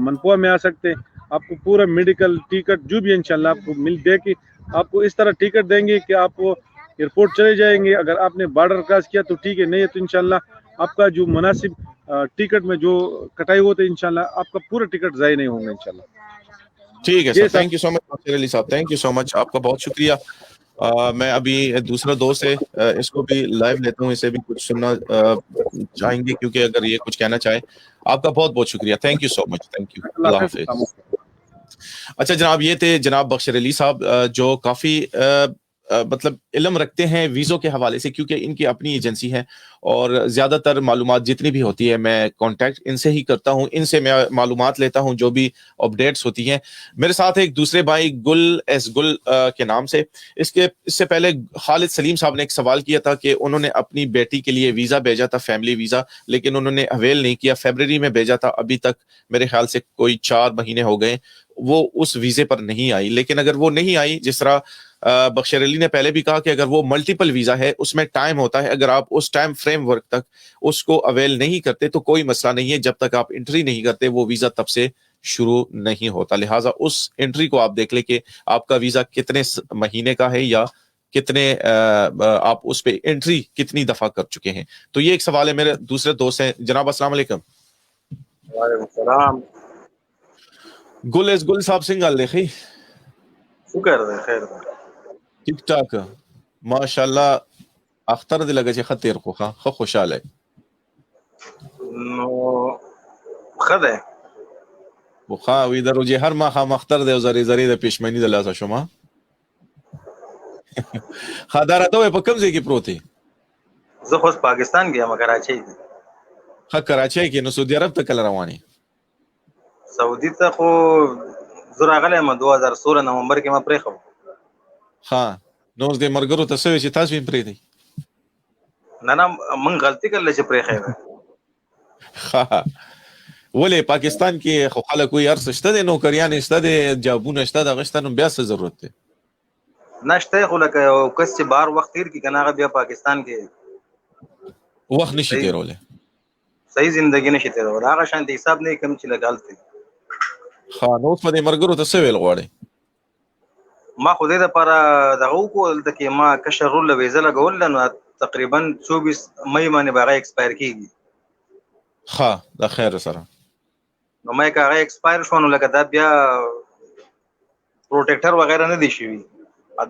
منپوا میں آ سکتے ہیں. آپ کو پورا میڈیکل ٹکٹ جو بھی انشاءاللہ آپ کو مل دے کے آپ کو اس طرح ٹکٹ دیں گے کہ آپ ایئرپورٹ چلے جائیں گے. اگر آپ نے بارڈر کراس کیا تو ٹھیک ہے, نہیں ہے تو انشاءاللہ آپ کا جو مناسب ٹکٹ میں جو کٹائی ہوتے ہیں انشاءاللہ آپ کا پورا ٹکٹ ضائع نہیں ہوگا انشاءاللہ. ٹھیک ہے سر, تھینک یو سو مچ ناصر علی صاحب, تھینک یو سو مچ, آپ کا بہت شکریہ. میں ابھی دوسرا دوست ہے اس کو بھی لائیو لیتا ہوں, اسے بھی کچھ سننا چاہیں گے کیونکہ اگر یہ کچھ کہنا چاہے. آپ کا بہت بہت شکریہ, thank you so much, thank you, Allah حافظ. اچھا جناب, یہ تھے جناب بخشر علی صاحب جو کافی مطلب علم رکھتے ہیں ویزوں کے حوالے سے, کیونکہ ان کی اپنی ایجنسی ہے اور زیادہ تر معلومات جتنی بھی ہوتی ہے میں کانٹیکٹ ان سے ہی کرتا ہوں, ان سے میں معلومات لیتا ہوں جو بھی اپڈیٹس ہوتی ہیں. میرے ساتھ ایک دوسرے بھائی گل کے نام سے, اس سے پہلے خالد سلیم صاحب نے ایک سوال کیا تھا کہ انہوں نے اپنی بیٹی کے لیے ویزا بھیجا تھا, فیملی ویزا, لیکن انہوں نے اویل نہیں کیا. فیبرری میں بھیجا تھا, ابھی تک میرے خیال سے کوئی 4 مہینے ہو گئے, وہ اس ویزے پر نہیں آئی. لیکن اگر وہ نہیں آئی, جس طرح بخشر علی نے پہلے بھی کہا کہ اگر وہ ملٹیپل ویزا ہے اس میں ٹائم ہوتا ہے, اگر آپ اس ٹائم فریم ورک تک اس کو اویل نہیں کرتے تو کوئی مسئلہ نہیں ہے. جب تک آپ انٹری نہیں کرتے وہ ویزا تب سے شروع نہیں ہوتا. لہٰذا اس انٹری کو آپ دیکھ لیں کہ آپ کا ویزا کتنے مہینے کا ہے یا کتنے آپ اس پہ انٹری کتنی دفعہ کر چکے ہیں. تو یہ ایک سوال ہے. میرے دوسرے دوست ہیں جناب, السلام علیکم. وعلیکم السلام. گل صاحب سنگال دیکھی شکر ده خیر ده ٹک ٹاک ماشاءاللہ اختر دی لگه چې خطیر خو خوشاله نو خده بخا وی درو جه هر ما خام اختر دی زری د پښمنی د لاسه شما خدار ته په کوم ځای کې پروت دی؟ زه خو پاکستان کې یم, کراچۍ کې. ها کراچۍ کې. نو سعودي عرب ته کله رواني؟ سعودي ته خو زه راغلی یم 2016 نومبر کې ما پرېښود. ها نو اوس د مرګرو ته څه چې تاسو یې پرېږدئ؟ نه موږ غلطي کړله چې پرېښی ده. ها ولې پاکستان کې خو خلک وایي هر څه شته دی, نوکریانې شته دی, جابونه شته, دغه شته, نو بیا څه ضرورت دی؟ نه شته خو لکه یو کس چې بهر وخت تېر کړي که نه هغه بیا پاکستان کې وخت نشي تېرولی, صحیح زندګي نشي تېرولی. هغه شانتې حساب نه کوم چې لږ هلته وي. ها نو اوس په دې مرګرو ته څه ویل غواړئ؟ ما خو دې دپاره دغه وکړو دلته کې ما کشر رول له ویزه لګوله, نو تقریبا 24 مئی باندې به هغه ایکسپایر کېږي. ها د خیر سره نو مې که هغه ایکسپایر شو نو لکه دا بیا پروټیکټر وغیره نه دی شوي.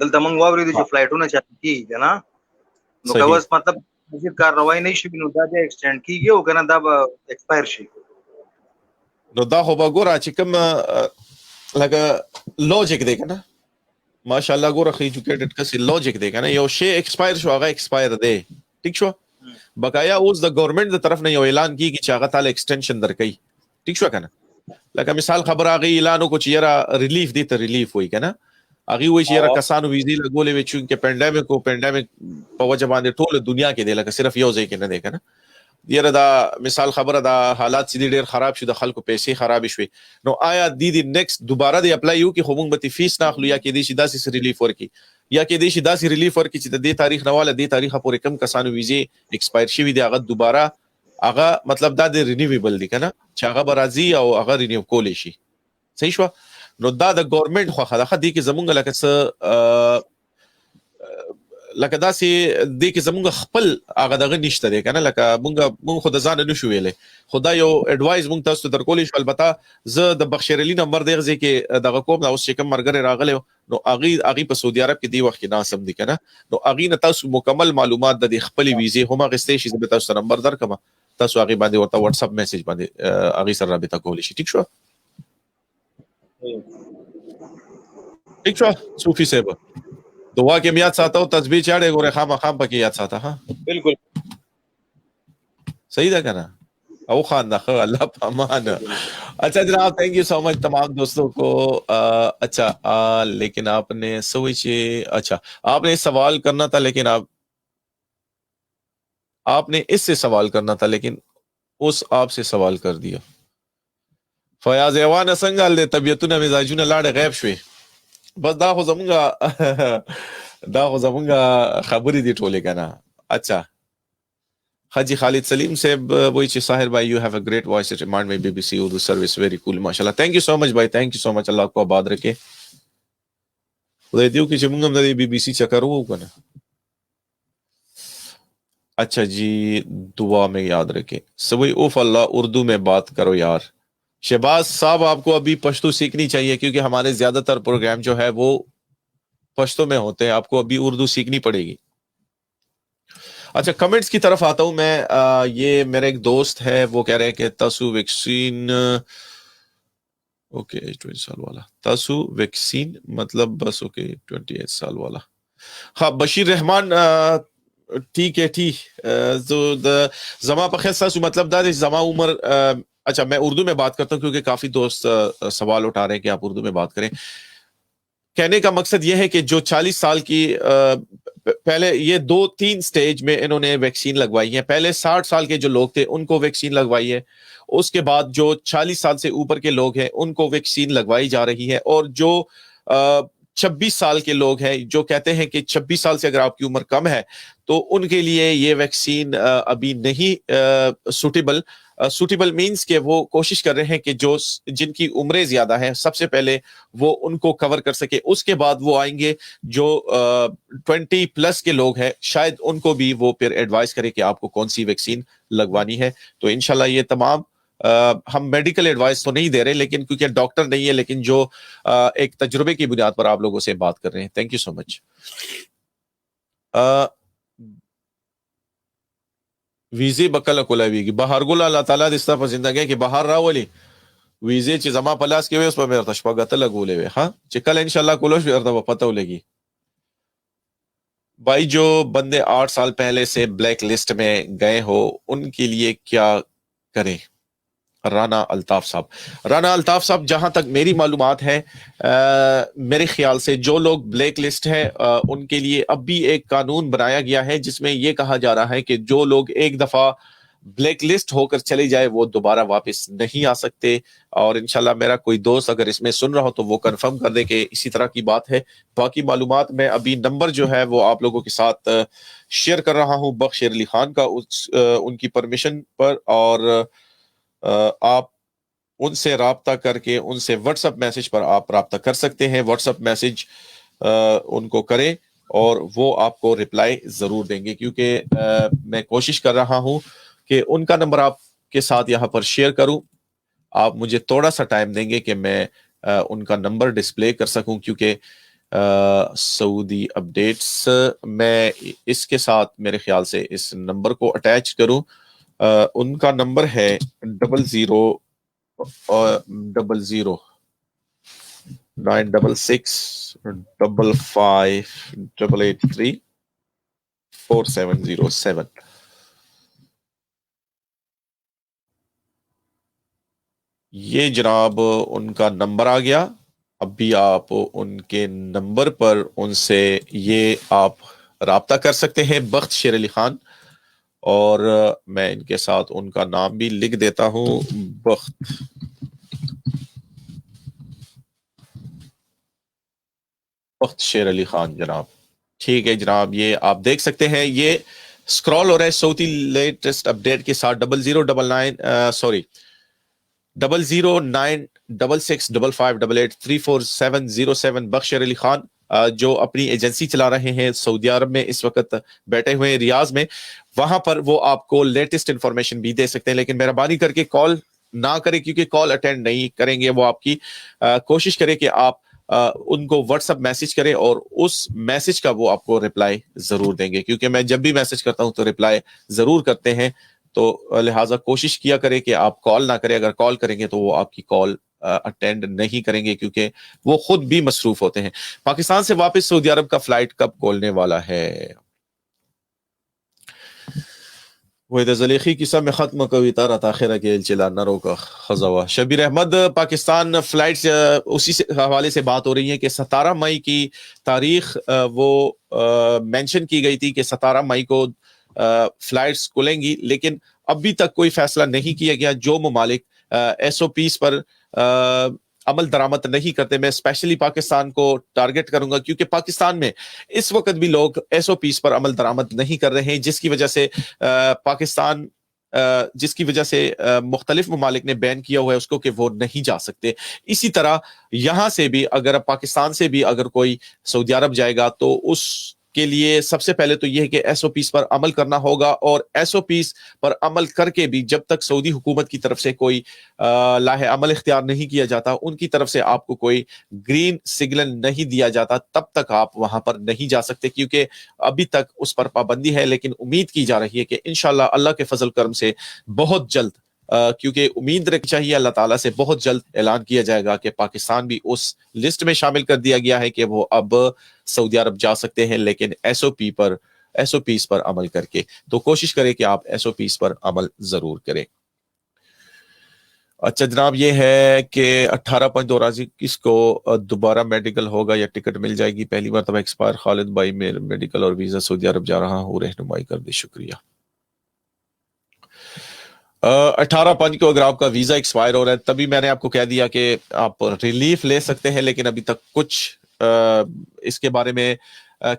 دلته موږ واورېدو چې فلایټونه چالو کېږي که نه, نو که اوس مطلب مزید کارروایي نه شي نو دا بیا ایکسټینډ کېږي او که نه دا به ایکسپایر شي. نو دا خو به ګوره چې کوم لکه لوجیک دی که نه, ماشاءالله ګوره ښه ایجوکیټډ کس لوجیک دی که نه, یو شی ایکسپایر شو هغه ایکسپایر دی, ټیک شو. بقایا اوس د ګورنمنټ د طرف نه یو اعلان کېږي چې هغه تاله ایکسټینشن درکوي, ټیک شو که نه. لکه مثال خبره هغې اعلان وکړو چې یاره ریلیف دی ته ریلیف وایي که نه, هغې وایي چې یاره کسانو ویزې لګولې وې چونکې پینډیمک په وجه باندې ټوله دنیا کې دی, لکه صرف یو ځای کې نه دی که نه. یاره دا مثال خبره دا حالات چې دي ډېر خراب شو, د خلکو پیسې خرابې شوې, نو آیا دی نیکسټ دوباره دی اپلای وکړي خو موږ به ترې فیس نه اخلو, یا کېدای شي داسې ریلیف ورکړي, یا کېدای شي داسې ریلیف ورکړي چې د دې تاریخ نه واله دې تاریخه پورې کم کسانو ویزې ایکسپایر شوي دي هغه دوباره هغه مطلب دا د رینیویبل دي که نه, چې هغه به راځي او هغه رینیو کولی شي. صحیح شوه. نو دا د ګورنمنټ خوښه ده. دې کې زمونږ لکه څه لکه داسې دی کې زمونږ خپل هغه دغه نشته دی کنه لکه مونږ خو د ځان نه شو ویلې خدا یو اډوایز مونږ تاسو ته درکولې شو البته زه د بخشیر علي نمبر دی غزي کې دغه کوم دا اوس چې کوم مرګره راغله نو اغي په سعودي عرب کې دی وخت کې ناسم دي کنه نو اغي نه تاسو مکمل معلومات د خپل ویزه هم غستې شي زه تاسو نمبر درکم تاسو اغي باندې ورته واتس اپ میسج باندې اغي سره رابطه کولی شي ٹھیک شو ٹھیک شو صوفی صاحب دعا کې میاد ساتو تسبیح چاړې ګوره خام پکې یاد ساته ها بالکل صحیح ده کنه او خان دخل اللہ پامان اچھا جناب تھینک یو سو مچ تمام دوستوں کو اچھا لیکن آپ نے سوچے اچھا آپ نے سوال کرنا تھا لیکن آپ نے اس سے سوال کرنا تھا لیکن اس آپ سے سوال کر دیا فیاض ایوان څنګه له طبيعتونه مزاجونه لاړ غیب شوي بس دا خو زمونږه خبرې دي ټولې کنه اچھا حاجی خالد سلیم صاحب وہی چیز ساحر بھائی you have a great voice it reminds me B B C Urdu service very cool ماشاءاللہ تھینک یو سو مچ بھائی تھینک یو سو مچ اللہ کو آباد رکھے خدای دیو کہ موږ هم د بی بی سی چکر وو کنه اچھا جی دعا میں یاد رکھیں سوئی اوف اللہ اردو میں بات کرو یار شہباز صاحب آپ کو ابھی پشتو سیکھنی چاہیے کیونکہ ہمارے زیادہ تر پروگرام جو ہے وہ پشتو میں ہوتے ہیں آپ کو ابھی اردو سیکھنی پڑے گی اچھا کمنٹس کی طرف آتا ہوں میں یہ میرا ایک دوست ہے وہ کہہ رہے ہیں کہ تاسو ویکسین اوکے 20 سال والا تاسو ویکسین مطلب بس اوکے 28 سال والا ہاں بشیر رحمان ٹھیک ہے ٹھیک زما په خیال تاسو مطلب دا زما عمر اچھا میں اردو میں بات کرتا ہوں کیونکہ کافی دوست سوال اٹھا رہے ہیں کہ آپ اردو میں بات کریں کہنے کا مقصد یہ ہے کہ جو 40 سال کی پہلے یہ 2-3 سٹیج میں انہوں نے ویکسین لگوائی ہے پہلے 60 سال کے جو لوگ تھے ان کو ویکسین لگوائی ہے اس کے بعد جو 40 سال سے اوپر کے لوگ ہیں ان کو ویکسین لگوائی جا رہی ہے اور جو 26 سال کے لوگ ہیں جو کہتے ہیں کہ 26 سال سے اگر آپ کی عمر کم ہے تو ان کے لیے یہ ویکسین ابھی نہیں سوٹیبل مینز کہ وہ کوشش کر رہے ہیں کہ جو جن کی عمریں زیادہ ہیں سب سے پہلے وہ ان کو کور کر سکے اس کے بعد وہ آئیں گے جو 20 پلس کے لوگ ہیں شاید ان کو بھی وہ پھر ایڈوائز کرے کہ آپ کو کون سی ویکسین لگوانی ہے تو انشاءاللہ یہ تمام ہم میڈیکل ایڈوائز تو نہیں دے رہے لیکن کیونکہ ڈاکٹر نہیں ہے لیکن جو ایک تجربے کی بنیاد پر آپ لوگوں سے بات کر رہے ہیں تھینک یو سو مچ ویزه بکله کولاویږي بهر ګل الله تعالی دې ستاسو په زندګۍ کې بهر راولي ویزه چې زما په لاس کې وي اوس په مرته شپږه لګولې وي ها چې کله ان شاء الله کولو شو ورته پته ولګي بھائی جو بندے 8 سال پہلے سے بلیک لسٹ میں گئے ہو ان کے لیے کیا کریں رانا الطاف صاحب جہاں تک میری معلومات ہے میرے خیال سے جو لوگ بلیک لسٹ ہے ان کے لیے اب بھی ایک قانون بنایا گیا ہے جس میں یہ کہا جا رہا ہے کہ جو لوگ ایک دفعہ بلیک لسٹ ہو کر چلے جائے وہ دوبارہ واپس نہیں آ سکتے اور انشاءاللہ میرا کوئی دوست اگر اس میں سن رہا ہو تو وہ کنفرم کر دے کہ اسی طرح کی بات ہے باقی معلومات میں ابھی نمبر جو ہے وہ آپ لوگوں کے ساتھ شیئر کر رہا ہوں بخشیر علی خان کا ان کی پرمیشن پر اور آپ ان سے رابطہ کر کے ان سے واٹس اپ میسج پر آپ رابطہ کر سکتے ہیں واٹس اپ میسج ان کو کریں اور وہ آپ کو رپلائی ضرور دیں گے کیونکہ میں کوشش کر رہا ہوں کہ ان کا نمبر آپ کے ساتھ یہاں پر شیئر کروں آپ مجھے تھوڑا سا ٹائم دیں گے کہ میں ان کا نمبر ڈسپلے کر سکوں کیونکہ سعودی اپڈیٹس میں اس کے ساتھ میرے خیال سے اس نمبر کو اٹیچ کروں ان کا نمبر ہے 00 966 55 883 4707 یہ جناب ان کا نمبر آ گیا اب بھی آپ ان کے نمبر پر ان سے یہ آپ رابطہ کر سکتے ہیں بخت شیر علی خان اور میں ان کے ساتھ ان کا نام بھی لکھ دیتا ہوں بخت شیر علی خان جناب ٹھیک ہے جناب یہ آپ دیکھ سکتے ہیں یہ سکرول ہو رہا ہے سعودی لیٹسٹ اپڈیٹ کے ساتھ 0096655883470 بخت شیر علی خان جو اپنی ایجنسی چلا رہے ہیں سعودی عرب میں اس وقت بیٹھے ہوئے ہیں ریاض میں، وہاں پر وہ آپ کو لیٹسٹ انفارمیشن بھی دے سکتے ہیں. لیکن مہربانی کر کے کال نہ کریں، کیونکہ کال اٹینڈ نہیں کریں گے وہ آپ کی. کوشش کریں کہ آپ ان کو واٹس ایپ میسج کریں اور اس میسج کا وہ آپ کو رپلائی ضرور دیں گے، کیونکہ میں جب بھی میسج کرتا ہوں تو رپلائی ضرور کرتے ہیں. تو لہٰذا کوشش کیا کریں کہ آپ کال نہ کریں. اگر کال کریں گے تو وہ آپ کی کال اٹینڈ نہیں کریں گے، کیونکہ وہ خود بھی مصروف ہوتے ہیں. پاکستان سے واپس سعودی عرب کا فلائٹ کب کھولنے والا ہے؟ وحید زلیخی کی سب میں ختم کویتا رتاخرہ کے چلا نرو کا خزوا. شبیر احمد، پاکستان فلائٹس اسی حوالے سے بات ہو رہی ہے کہ 17 مئی کی تاریخ وہ مینشن کی گئی تھی کہ 17 مئی کو فلائٹس کھلیں گی، لیکن ابھی تک کوئی فیصلہ نہیں کیا گیا. جو ممالک ایس او پیز پر عمل درآمد نہیں کرتے، میں اسپیشلی پاکستان کو ٹارگٹ کروں گا، کیونکہ پاکستان میں اس وقت بھی لوگ ایس او پیز پر عمل درآمد نہیں کر رہے ہیں، جس کی وجہ سے مختلف ممالک نے بین کیا ہوا ہے اس کو کہ وہ نہیں جا سکتے. اسی طرح یہاں سے بھی اگر پاکستان سے بھی اگر کوئی سعودی عرب جائے گا تو اس کے لیے سب سے پہلے تو یہ ہے کہ ایس او پیز پر عمل کرنا ہوگا، اور ایس او پیز پر عمل کر کے بھی جب تک سعودی حکومت کی طرف سے کوئی لاہ عمل اختیار نہیں کیا جاتا، ان کی طرف سے آپ کو کوئی گرین سگنل نہیں دیا جاتا، تب تک آپ وہاں پر نہیں جا سکتے، کیونکہ ابھی تک اس پر پابندی ہے. لیکن امید کی جا رہی ہے کہ انشاءاللہ اللہ کے فضل کرم سے بہت جلد، کیونکہ امید رکھنی چاہیے اللہ تعالیٰ سے، بہت جلد اعلان کیا جائے گا کہ پاکستان بھی اس لسٹ میں شامل کر دیا گیا ہے کہ وہ اب سعودی عرب جا سکتے ہیں، لیکن ایس او پیز پر عمل کر کے. تو کوشش کریں کہ آپ ایس او پیز پر عمل ضرور کریں. اچھا جناب، یہ ہے کہ 18/2021 کو دوبارہ میڈیکل ہوگا یا ٹکٹ مل جائے گی؟ پہلی مرتبہ ایکسپائر خالد بھائی میں میڈیکل اور ویزا سعودی عرب جا رہا ہوں، رہنمائی کر دے. شکریہ. 18/5 کو اگر آپ کا ویزا ایکسپائر ہو رہا ہے، تبھی میں نے آپ کو کہہ دیا کہ آپ ریلیف لے سکتے ہیں، لیکن ابھی تک کچھ اس کے بارے میں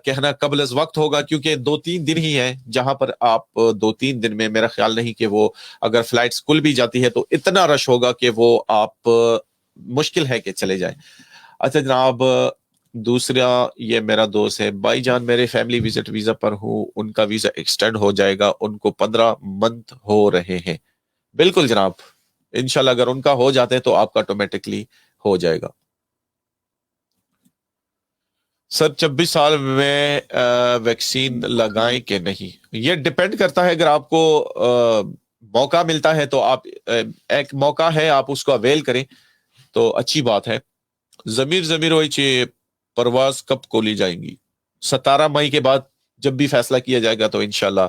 کہنا قبل از وقت ہوگا، کیونکہ 2-3 دن ہی ہیں جہاں پر آپ 2-3 دن میں میرا خیال نہیں کہ وہ اگر فلائٹس کل بھی جاتی ہے تو اتنا رش ہوگا کہ وہ آپ مشکل ہے کہ چلے جائیں. اچھا جناب، دوسرا یہ میرا دوست ہے، بھائی جان میرے فیملی وزٹ ویزا پر ہوں، ان کا ویزا ایکسٹینڈ ہو جائے گا، ان کو 15 منتھ ہو رہے ہیں. بالکل جناب، انشاءاللہ اگر ان کا ہو جاتے ہیں تو آپ کا آٹومیٹکلی ہو جائے گا. سر 26 سال میں ویکسین لگائیں کہ نہیں؟ یہ ڈیپینڈ کرتا ہے. اگر آپ کو موقع ملتا ہے تو آپ ایک موقع ہے، آپ اس کو اویل کریں تو اچھی بات ہے. ضمیر ہوئی چھ پرواز کب کو لی جائیں گی؟ 17 مئی کے بعد جب بھی فیصلہ کیا جائے گا تو انشاءاللہ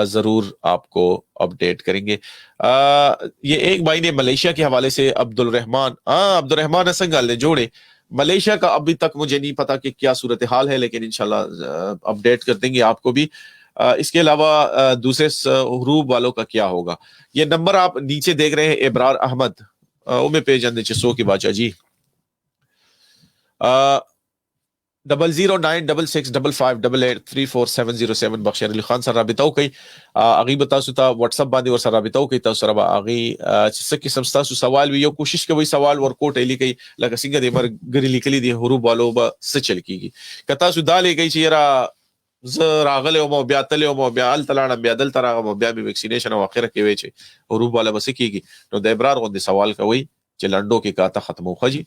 ضرور آپ کو اپڈیٹ کریں گے. یہ ایک بھائی نے ملیشیا کے حوالے سے عبد الرحمان اسنگال نے جوڑے. ملیشیا کا ابھی تک مجھے نہیں پتا کہ کیا صورتحال ہے، لیکن انشاءاللہ اپڈیٹ کر دیں گے آپ کو بھی. اس کے علاوہ دوسرے حروب والوں کا کیا ہوگا؟ یہ نمبر آپ نیچے دیکھ رہے ہیں، ابرار احمد میں پیج اندے 100 کی بادشاہ جی. 00966558834 بخشیر علی خان سر رابطہ کوي اغي بتا ستا واتس اپ باندې ور سره رابطه کوي تاسو سره اغي چې قسم تاسو سوال وی یو کوشش کوي سوال ورکوټ لیکي لکه څنګه د مرګري لیکلي دي حروف والو به سچل کیږي کتا سو دالې کوي چې یرا ز راغله او بیا تل او بیا ال تلاړه بیا دل ترغه بیا به ویکسینیشن او اخره کې وی چې حروف والا بس کیږي نو د ابرار غو سوال کوي چې لنډو کې کاته ختمو خجی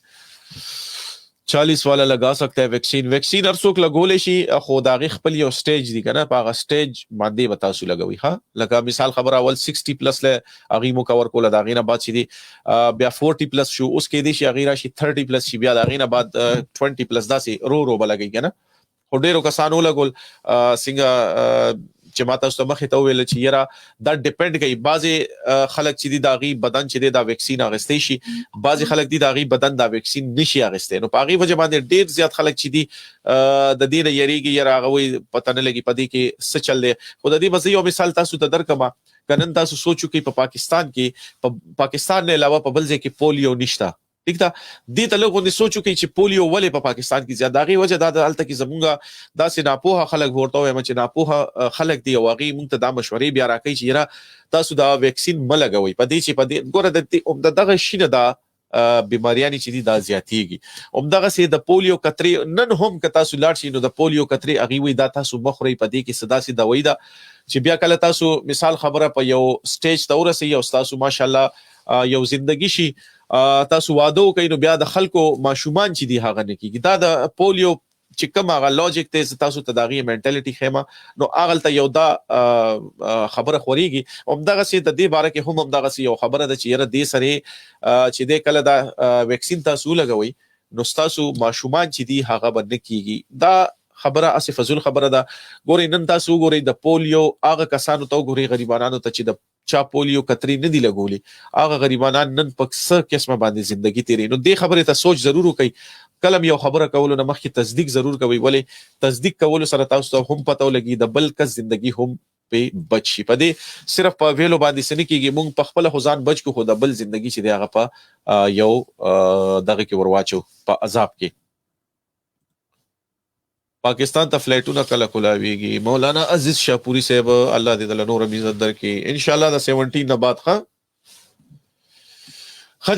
40 والا لگا سکتا ہے ویکسین ارسوک لګولې شي خو دا غي خپل یو سټیج دی کنه په هغه سټیج باندې بتا سو لګوي. ها لکه مثال خبر اول 60 پلس له اغي مو کور کوله دا غینه بعد شي دی بیا 40 پلس شو اس کې دی شي اغي راشي 30 پلس شي بیا دا غینه بعد 20 پلس دا سي رو بلګي کنه هډیرو کسانو لګول څنګه چې ماته ست مخه ته ویل چې یرا دا ډیپند کوي. بعضي خلک چې دا غي بدن چې دا ویکسین اغستې شي، بعضي خلک دا غي بدن دا ویکسین نشي اغستې، نو پاغي وجه باندې ډیر زیات خلک چې د دې نه یریږي یرا غوي پته نه لګي پدې کې څه چل دی. خو د دې بس یو مثال تاسو ته درکما کنن تاسو سوچو کې په پاکستان نه علاوه په بل ځای کې پولیو نشتا. ٹھیک تھا دې ته لوګو دې سوچو کې چې پولیو ولې په پاکستان کې زیات داغي وجه دا الته کې زمونږه دا سي ناپوها خلک ورته وي چې ناپوها خلک دی واغي مونږ ته دا مشورې بیا راکې چې یرا تاسو دا ویکسین ملګوي پدې چې پدې ګوره د دغه شینه دا بیماریانی چې دي دا زیاتیږي همدغه سي د پولیو قطرې نن هم که تاسو لاړ شئ نو د پولیو قطرې هغې وایي دا تاسو مخورئ په دې کې څه داسې دوايي ده چې بیا کله تاسو مثال خبره په یو سټیج ته ورسئ او ستاسو ماشاءالله یو زندگی شي تاسو واده وکئ نو بیا د خلکو ماشومان چې دي هغه نه کېږي دا د پولیو چې کوم هغه لاجیک دی تاسو ته د هغې منټالټي ښیمه نو هغلته یو دا خبره خورېږي همدغسې د دې باره کې هم همدغسې یو خبره ده چې یاره دې سرې چې دی کله دا ویکسین تاسو ولګوئ نو ستاسو ماشومان چې دي هغه به نه کېږي دا خبره اسې فضول خبره ده ګورئ نن تاسو وګورئ د پولیو هغه کسانو ته وګورئ غریبانانو ته چې د چا پولیو قطرې نه دي لګولي هغه غریبانان نن په څه قسمه باندې زندگی تیري نو دې خبرې ته سوچ ضرور وکړئ کلم یو خبره کولو نه مخکې تصدیق ضرور کوئ ولې تصدیق کولو سره تاسو ته هم پته ولګي د بل کس زندگی هم په بچ شي په دې صرف په ویلو باندې څه نه کېږي مونږ په خپله خو ځان بچ کړو خو د بل زندگی چې دی هغه په یو دغه کې ورواچو په عذاب کې پاکستان ته فلایټونه کله کولاویږي مولانا عزیز شاپوری صاحب الله دې د نور عزت درکړي ان شاء الله د 17 نه بعد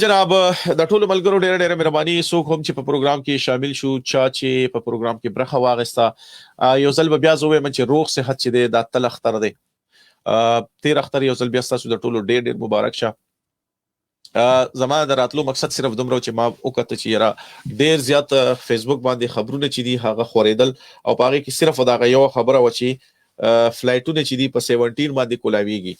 جناب د ټولو ملګرو ډېره ډېره مهرباني څوک هم چې په پروګرام کې شامل شو چا چې په پروګرام کې برخه واغسته یو ځل به بیا زه ووایم چې روغ صحت چې دی دا تل اختر دی تیر اختر یو ځل بیا ستاسو د ټولو ډېر ډېر مبارک شه زما د راتلو مقصد صرف دومره چې ما وکړه چې یاره ډېر زیات فیسبوک باندې خبرونه چې دي هغه خورېدل او په هغې کې صرف دغه یوه خبره وه چې فلایټونه چې دي په 17 باندې کولاویږي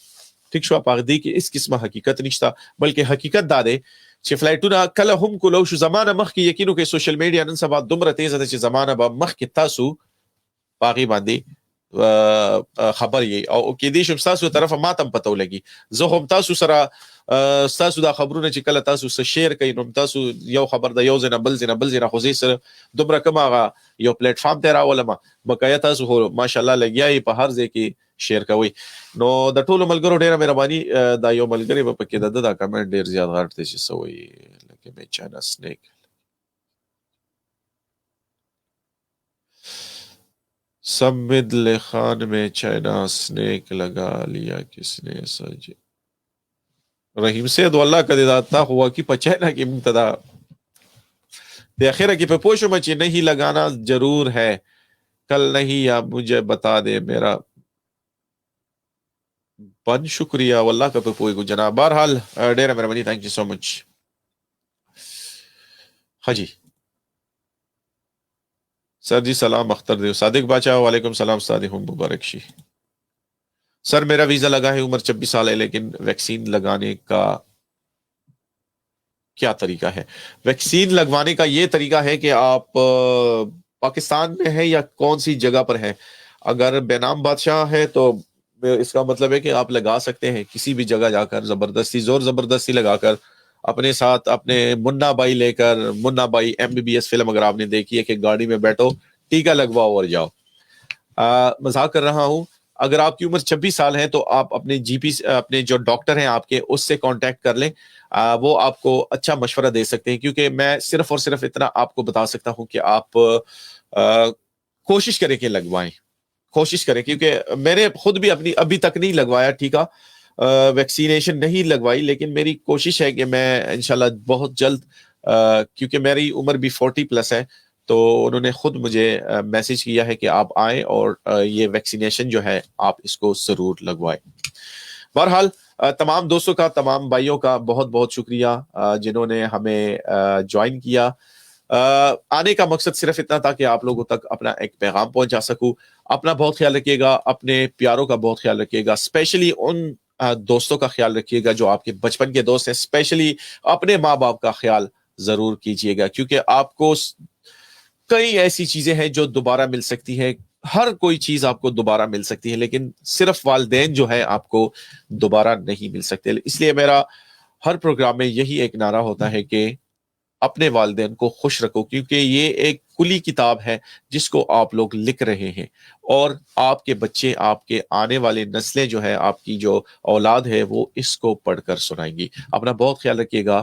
ٹھیک شو په دې کې اس قسمه حقیقت نشته بلکې حقیقت دا دی چې فلایټونه کله هم کولو شو زمانه مخکې یقینو کې سوشل میډیا نن سبا دومره تیزه ده چې زمانه به مخکې تاسو په هغې باندې خبر یې او کېدای شي ستاسو طرفه ما ته هم پته ولګي زه هم تاسو سره ستاسو دا خبرونه چې کله تاسو څه شیر کوئ نو تاسو یو خبر د یو ځای نه بل ځای نه بل ځای نه خو زه سره دومره کوم هغه یو پلیټ فارم ته راولم بقایا تاسو خو ماشاءالله لګیا یې په هر ځای کې شیر کوئ نو د ټولو ملګرو ډېره مهرباني دا یو ملګری به پکې د ده دا کمنټ ډېر زیات غټ دی چې څه وایي لکه مې چانا سنیک سمد خان میں چائنا سنیک لگا لیا کس نے سجے رحیم سید والله کدی دا تا ہوا کی پچائنا کی منتدا دے اخیرہ کی پہ پوشو مچی نہیں لگانا ضرور ہے کل نہیں یا مجھے بتا دے میرا بن شکریہ واللہ کا پہ پوئی کو جناب بہرحال ڈیرہ مہربانی تھینک یو سو مچ ہاں جی سر جی سلام اختر دیو صادق باچا وعلیکم سلام صادق ہوں مبارک شی سر میرا ویزا لگا ہے عمر 26 سال ہے لیکن ویکسین لگانے کا کیا طریقہ ہے ویکسین لگوانے کا یہ طریقہ ہے کہ آپ پاکستان میں ہے یا کون سی جگہ پر ہے اگر بے نام بادشاہ ہے تو اس کا مطلب ہے کہ آپ لگا سکتے ہیں کسی بھی جگہ جا کر زبردستی زور زبردستی لگا کر اپنے ساتھ اپنے منا بائی لے کر منا بائی MBBS فلم اگر آپ نے دیکھی ہے کہ گاڑی میں بیٹھو ٹیکا لگواؤ اور جاؤ مذاق کر رہا ہوں اگر آپ کی عمر 26 سال ہے تو آپ اپنے اپنے جو ڈاکٹر ہیں آپ کے اس سے کانٹیکٹ کر لیں وہ آپ کو اچھا مشورہ دے سکتے ہیں کیونکہ میں صرف اور صرف اتنا آپ کو بتا سکتا ہوں کہ آپ کوشش کریں کہ لگوائیں کوشش کریں کیونکہ میں نے خود بھی اپنی ابھی تک نہیں لگوایا ٹھیکا ویکسینیشن نہیں لگوائی لیکن میری کوشش ہے کہ میں انشاءاللہ بہت جلد کیونکہ میری عمر بھی 40+ ہے تو انہوں نے خود مجھے میسج کیا ہے کہ آپ آئیں اور یہ ویکسینیشن جو ہے آپ اس کو ضرور لگوائیں بہرحال تمام دوستوں کا تمام بھائیوں کا بہت بہت شکریہ جنہوں نے ہمیں جوائن کیا آنے کا مقصد صرف اتنا تھا کہ آپ لوگوں تک اپنا ایک پیغام پہنچا سکوں اپنا بہت خیال رکھیے گا اپنے پیاروں کا بہت خیال رکھیے گا اسپیشلی ان دوستوں کا خیال رکھیے گا جو آپ کے بچپن کے دوست ہیں اسپیشلی اپنے ماں باپ کا خیال ضرور کیجیے گا کیونکہ آپ کو کئی ایسی چیزیں ہیں جو دوبارہ مل سکتی ہیں ہر کوئی چیز آپ کو دوبارہ مل سکتی ہے لیکن صرف والدین جو ہے آپ کو دوبارہ نہیں مل سکتے اس لیے میرا ہر پروگرام میں یہی ایک نعرہ ہوتا ہے کہ اپنے والدین کو خوش رکھو کیونکہ یہ ایک کلی کتاب ہے جس کو آپ لوگ لکھ رہے ہیں اور آپ کے بچے آپ کے آنے والے نسلیں جو ہے آپ کی جو اولاد ہے وہ اس کو پڑھ کر سنائیں گی اپنا بہت خیال رکھیے گا